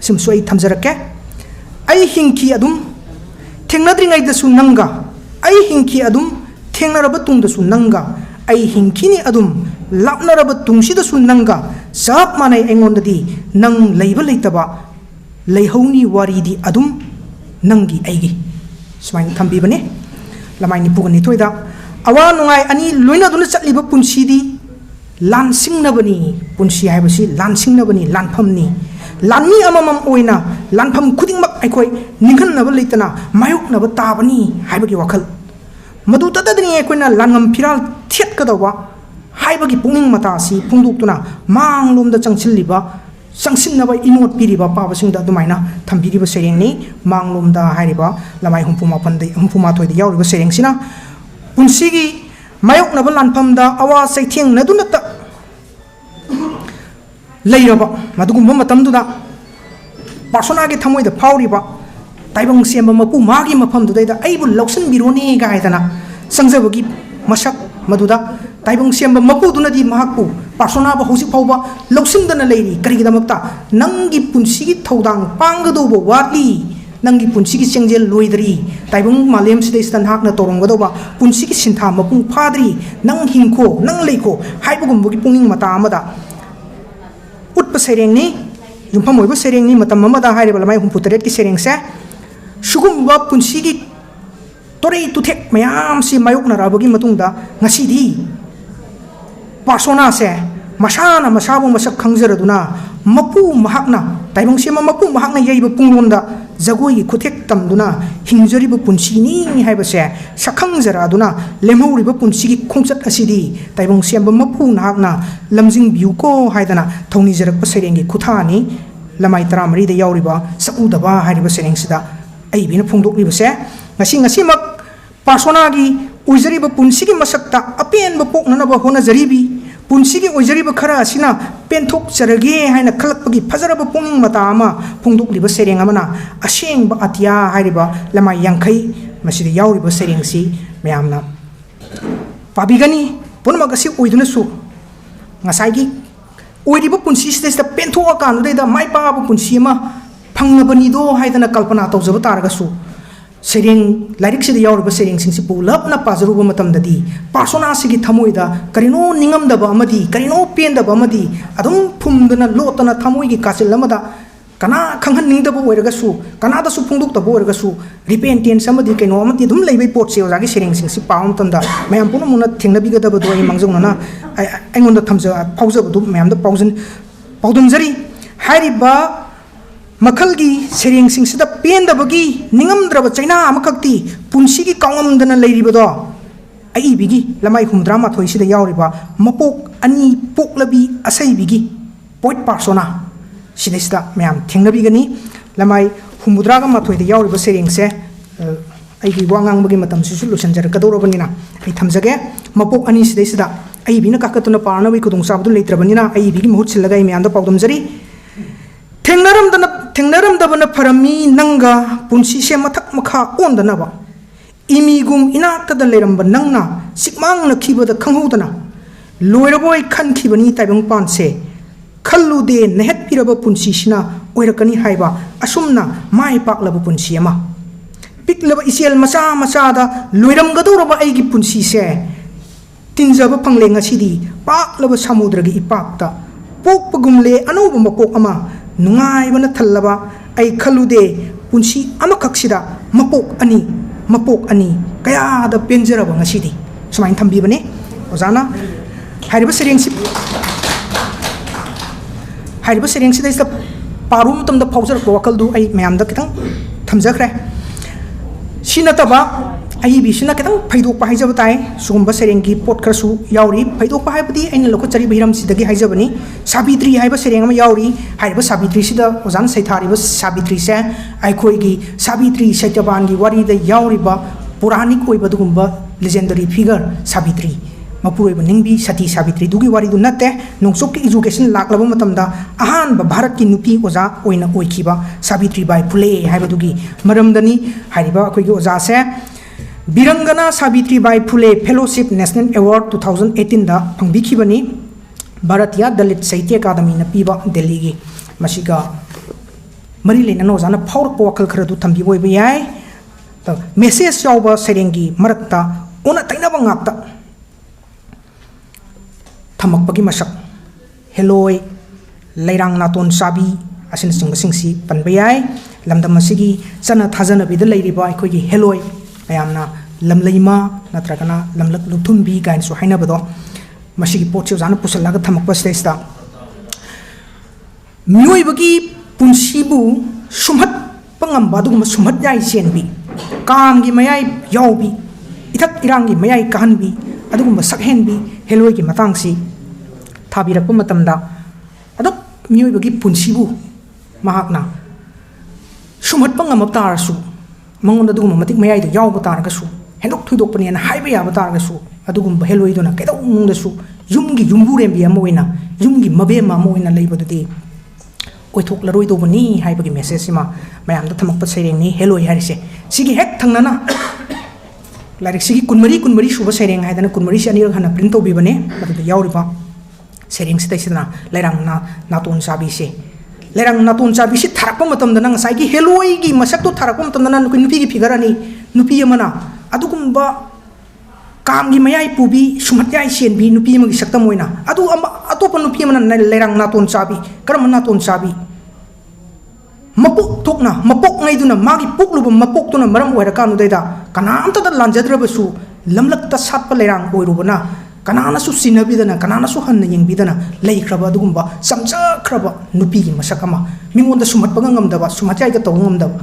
सिमसु आई थमजरके आई हिंकी अदुम थेंगनद्रिङैदसु नंगा आई हिंकी अदुम थेंगनरबा तुंगदसु नंगा आई हिंकीनी अदुम लापनरबा तुंगसिदसु नंगा सब मानै एंगोंददी नंग लैबा लैतबा लेहोनी वारीदी अदुम नंगी आईगी सुमाइन थम्बीबने लमाई 92 दा अवा नुंगाई अनि लोइनादुना चटलिबा पुंसीदी लानसिंगनबनी पुंसी हाइबसी लानसिंगनबनी लानफमनी लानमी अममम ओइना लानफम खुदिंगमक आइखोइ निंगननबा लैतना मायोकनबा ताबनी हाइबगी वखल मदु तददनी आइखोइना लानगम फिराल थेटकदवा हाइबगी पुंगिंग मतासी फुंदोक्तुना मांगलोमदा चंगसिल्लिबा चंगसिनबा इनोट पिरिबा पाबसिंगदा दुमाइना थम्बिरिबा सेरेंगनी मांगलोमदा हाइरिबा लमाई 34 दा यावरिबा सेरेंगसिना पुंसीगी मायोकनबा लानफमदा अवा सैथेंग नदुनता लैरबा मदुगुंबा मतमदुदा पार्सोनागी थमोइदा फाउरिबा ताइबंग सेंबा मपु मागी मफमदुदैदा आइबु लौसन बिरोने गायदना संजबगी मसक मदुदा ताइबंग सेंबा मपुदुनदी महाकु पार्सोनाबा हौसिक फाउबा लौसिंदना लैरी करिगिदमक्ता नंगी पुंसीगी थौदांग पांगदोबा वाटली नंगी पुंसीगी चेंजेल लोइदरी ताइबंग मालेम सिदैसदा नाकना तोरंगदोबा पुंसीगी सिंथा मपुंग फादरी नंग हिंखो नंग लैखो हाइबगुंबगी पुंगिंग मता अमदा उत्पा सेरेंगनी युमफम ओइबा सेरेंगनी मतम अमदा हाइरिबा लमाई 34 की सेरेंगसे सुगुंबा पुंसीगी तोरै तुथेक मयाम से मायोकनराबगी मतुंगदा ngasiदी पार्सोना से मसाना मसाबु मसक खंगजरदुना मपु महाकना ताइबंग सेमा मपु महाकना यैबा पुंगलोंदा जगोई खुथेक तमदुना हिंजरिबा पुंसीनी हाइबसे सखंगजरादुना लेमहौरिबा पुंसीगी खोंचत असिदी ताइबंग सेमा मपु नाकना लमजिंग बिउको हाइदना थौनिजरकपा सेरेंगी खुथानी लमाई 33 दा यावरिबा सउदबा हाइरिबा सेरेंगसिदा आइबिना फोंदोकलिबसे ngasi-ngasimak पार्सोनागी ओइजरिबा पुंसीगी मसक्ता अपेनबा पोकननबा होनाजरिबी पुंसीगी ओइजरिबा खरा असिना पेंथोक चरगे हाइना खलकपगी फजरबा पुंगिंग मता अमा फोंदोकलिबा सेरेंग अमना असेंगबा अतिया हाइरिबा लमाई 50 मसिदा यावरिबा सेरेंगसी मयामना पाबिगनी पुनमगसी ओइदुनसु ngसाइगी ओइरिबा पुंसीसिदा पेंथोका कानुदैदा माइपाबा पुंसी अमा फंगनबनिदो हाइदना कल्पना तौजबा तारगसु sereng lirik si yaw ba sereng sing si pulap na pazaru ba matam dadi persona sigi thamoi da karino ningam da ba amadi karino pen da ba amadi adum phum dana lotana thamoi gi kasil lamada kana khanghan ning da ba oiraga su kana da su phungduk da ba oiraga su repentance amadi kaino amadi dum leibai pot se oja gi sereng sing si paum tam da mayam puna muna thengna bi ga da ba do ai mangjong na ai ngon da thamja pauja ba du mayam da paujin paudum jari hari ba Makalgi sereng sing sida pen da bagi ningam draba China amakakti punsi gi kangam dana leiri bado ai bigi lamai humdra ma thoi sida yauri ba mapok ani pok labi asai bigi point persona sida sida mayam thengna bi gani lamai humudra ga ma thoi da yauri ba sereng se ai gi wangang bagi matam su solution jar ka doro banina ai thamjage mapok ani sida sida ai bina ka katuna parna wi kudung sabdu leitra banina ai bigi muhut silaga ai mayam da pawdum jari Tengnaram dabana parami nanga punsi se mathak makha ondana ba imigum inakta da leramba nangna sikmang na khiba da khanghudana loiraboi khan khibani taibang panse khallude nehet piraba punsi sina oirakani haiba asumna mai paklaba punsi ama piklaba isial macha macha da loiram gadoraba aigi punsi se tinjaba phanglenga sidi paklaba samudra gi ipakta pokpagumle anuba mapok ama nungai bana thalaba ai khalude punsi amakaksida mapok ani kaya da penjara ba ngasidi sumain thambi bane ozana hariba sereng si da parum tam da paujar ko wakal du ai mayam da kitang thamjakre sinataba ai bi sina kitang phaidok pa haijaba tai sugumba sereng gi pot kharsu yauri phaidok pa haibadi aina lokho chari biram sidagi haijabani sabitri haiba sereng ama yauri haiba sabitri sida ozan saithari ba sabitri se ai khoi gi sabitri saityaban gi wari da yauri ba puranic oi ba dugumba legendary figure sabitri mapuroi ba ningbi sati sabitri dugi wari du natte nongsok ki education laklaba matam da ahan ba bharat ki nupi oza oina oikhiba sabitri bai phule haiba dugi maramdani haiba khoi gi oza se Birangana Sabitri Bai Phule Fellowship National Award 2018 da phangbikibani Bharatiya Dalit Sahitya Academy na piba Delhi gi masiga mari lena no jana phawr ko wakal khara du thambi boi ba yai ta message yauba serengi marakta ona taina ba ngakta thamak pagi masak heloi leirang naton sabi asin singsi pan ba yai lamdam masigi chana thajana bi da leiri ba khoi gi heloi ayamna lamleima natragana lamlak luthunbi gain so haina bado masigi potche jana pusalaga thamak pa stage da myoi bagi punsibu sumhat pangam badu ma sumhat yai senbi kam gi mayai yaubi ithak irang gi mayai kanbi adugumba sakhenbi heloi gi matangsi thabirakpa matamda adok myoi bagi punsibu mahakna sumhat pangam aptarsu mangonda dugum matik mayai da yaw batar ga su hendok thudok pani na haiba ya batar ga su adugum heloi dona kedaw mung da su yumgi yumbure bi amoina yumgi mabe ma moina leiba dudi oi thok la roi do bani haiba gi message sima mayam da thamak pa sereng ni heloi harise sigi hek thangnana larik sigi kunmari suba sereng haidana kunmari si anirang hana print to bi bane madu yauri ba sereng sita sidana lairang na naton sabi se lerang natun sabi si tharakpa matam da nang sai gi heloi gi masak to tharakpa matam da nan nupi gi figure ani nupi amana adugumba kam gi mayai pubi sumat yai sen bi nupi magi sakta moina adu atopa nupi amana lerang natun sabi karam natun sabi mapuk thokna mapok ngai duna magi puklu mapok tuna maram oira kanu daida kana amta da lanjadra basu lamlak ta satpa lerang oirubana kanana su sinabidana kanana su hanna yengbidana leikraba dugumba samcha kraba nupi gi masakama mingonda sumat pangam daba sumatai ga tawngam daba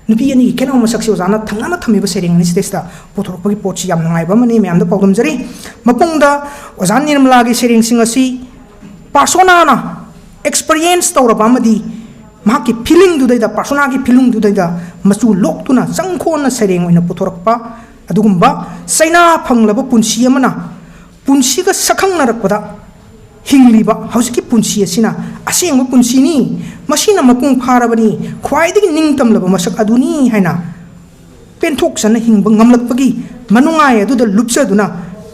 nupi ani kena masak si ozana thangana thamiba sereng ni stesta pothorpagi potchi yam nangai ba mani meam da pawdum jari mapungda ozan nirmala gi sereng singasi persona na experience tawraba madi mahaki feeling du daida persona gi feeling du daida masu loktuna sangkhona sereng oina pothorpa adugumba saina phanglaba punsi amana punsi ga sakhang narakpada hingliba hauski punsi asina asengba punsi ni masina mapung pharabani khwaidagi ningtamlaba masak aduni haina penthok sana hingba ngamlakpagi manungai aduda lupsaduna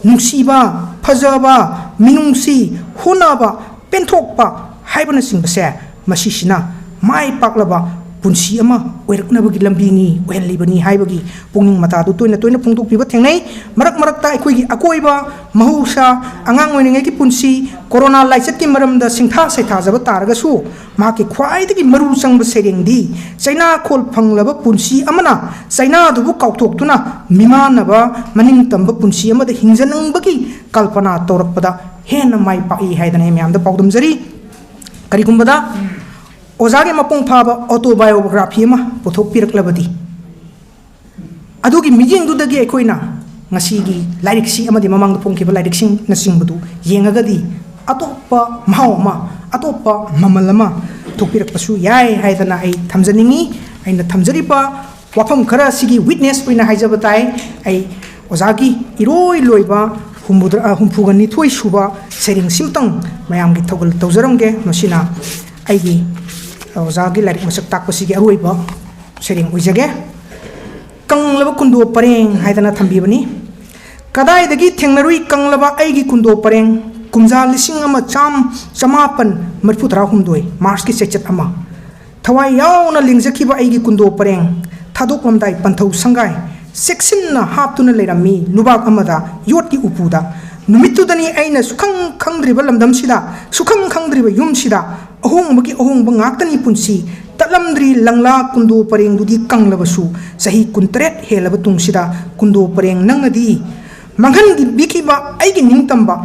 nungsiba phajaba minungsi hunaba penthokpa haibana singbase masisina mai paklaba punsi ama oiraknabagi lambini ohenlibani haibagi pungning mata du toina toina pungtuk piba thengnai marak ta ekhoi gi akoiba mahausa angang oiningai ki punsi corona laichat ki maramda singtha saitha jaba taraga su ma ki khwai de ki maru changba sereng di chaina khol phanglaba punsi amana chaina du bu kauthok tuna mimanaba maning tamba punsi amada hingjanang bagi kalpana torakpada hena mai pai haidane myam da paudum jari kari kumbada Ozagi mapung phaba autobiography ma pothok piraklabadi adugi mijing du dagi ekoina ngasi gi lairik si amadi mamang da pongkiba lairik sing nasing budu yengagadi atopa mauma atopa mamalama thokpirak pasu yai haidana ai thamjaningi aina thamjaripa wafam khara sigi witness poina haijabatai ai ozagi iroi loiba humfugani thoi suba sering simtang mayam gi thogol tawjaramge masina aigi Ozagi larik masak tak pasigi aruiba sering ujage kanglaba kundo pareng haidana thambibani kadai dagi thengnarui kanglaba aigi kundo pareng kumja lising ama chamapan marfutra humdoi mars ki sechat ama thawai yauna lingjakiba aigi kundo pareng thadok lamdai panthau sangai section na haptuna leirami lubak amada yotki upuda numitudani aina sukhang khangdriba lamdam sida sukhang khangdriba yum sida ahong bagi ahong bangaktani punsi talamdri langla kundo pareng dudi kanglabasu sahi kuntret helaba tungsida kundo pareng nangadi manghan gi bikiba aigi ningtamba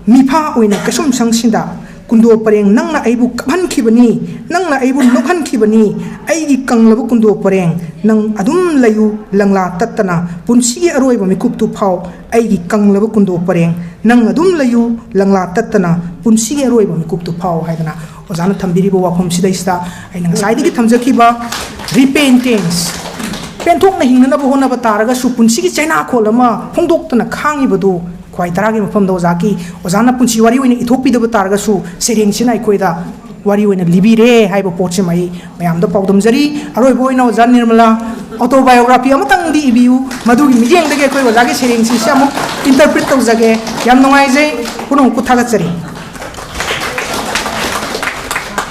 mipa oina kasum sangsinda kundo pareng nangna aibu kaphan khibani nangna aibu nokhan khibani aigi kanglaba kundo pareng nang adum layu langla tattana punsi aroiba mikup tu phau aigi kanglaba kundo pareng nang adum layu langla tattana punsi aroiba mikup tu phau haidana ozana thambiri bo wafam sidaista aina saidi ki thamjakiba repentance penthok na hingna bo hona bataraga su punsi ki chaina kholama phongdok tana khangi bodu khwai taragi mafam do zaki ozana punsi wari oina ithopi da bataraga su sereng sina ikoida wari oina libire haiba potse mai mayam da paudam jari aroi boina ozan nirmala autobiography amatang di ibiu madugi mijeng dege koi ozagi sereng si samu interpret to jage yam nongai je punong kuthaga chari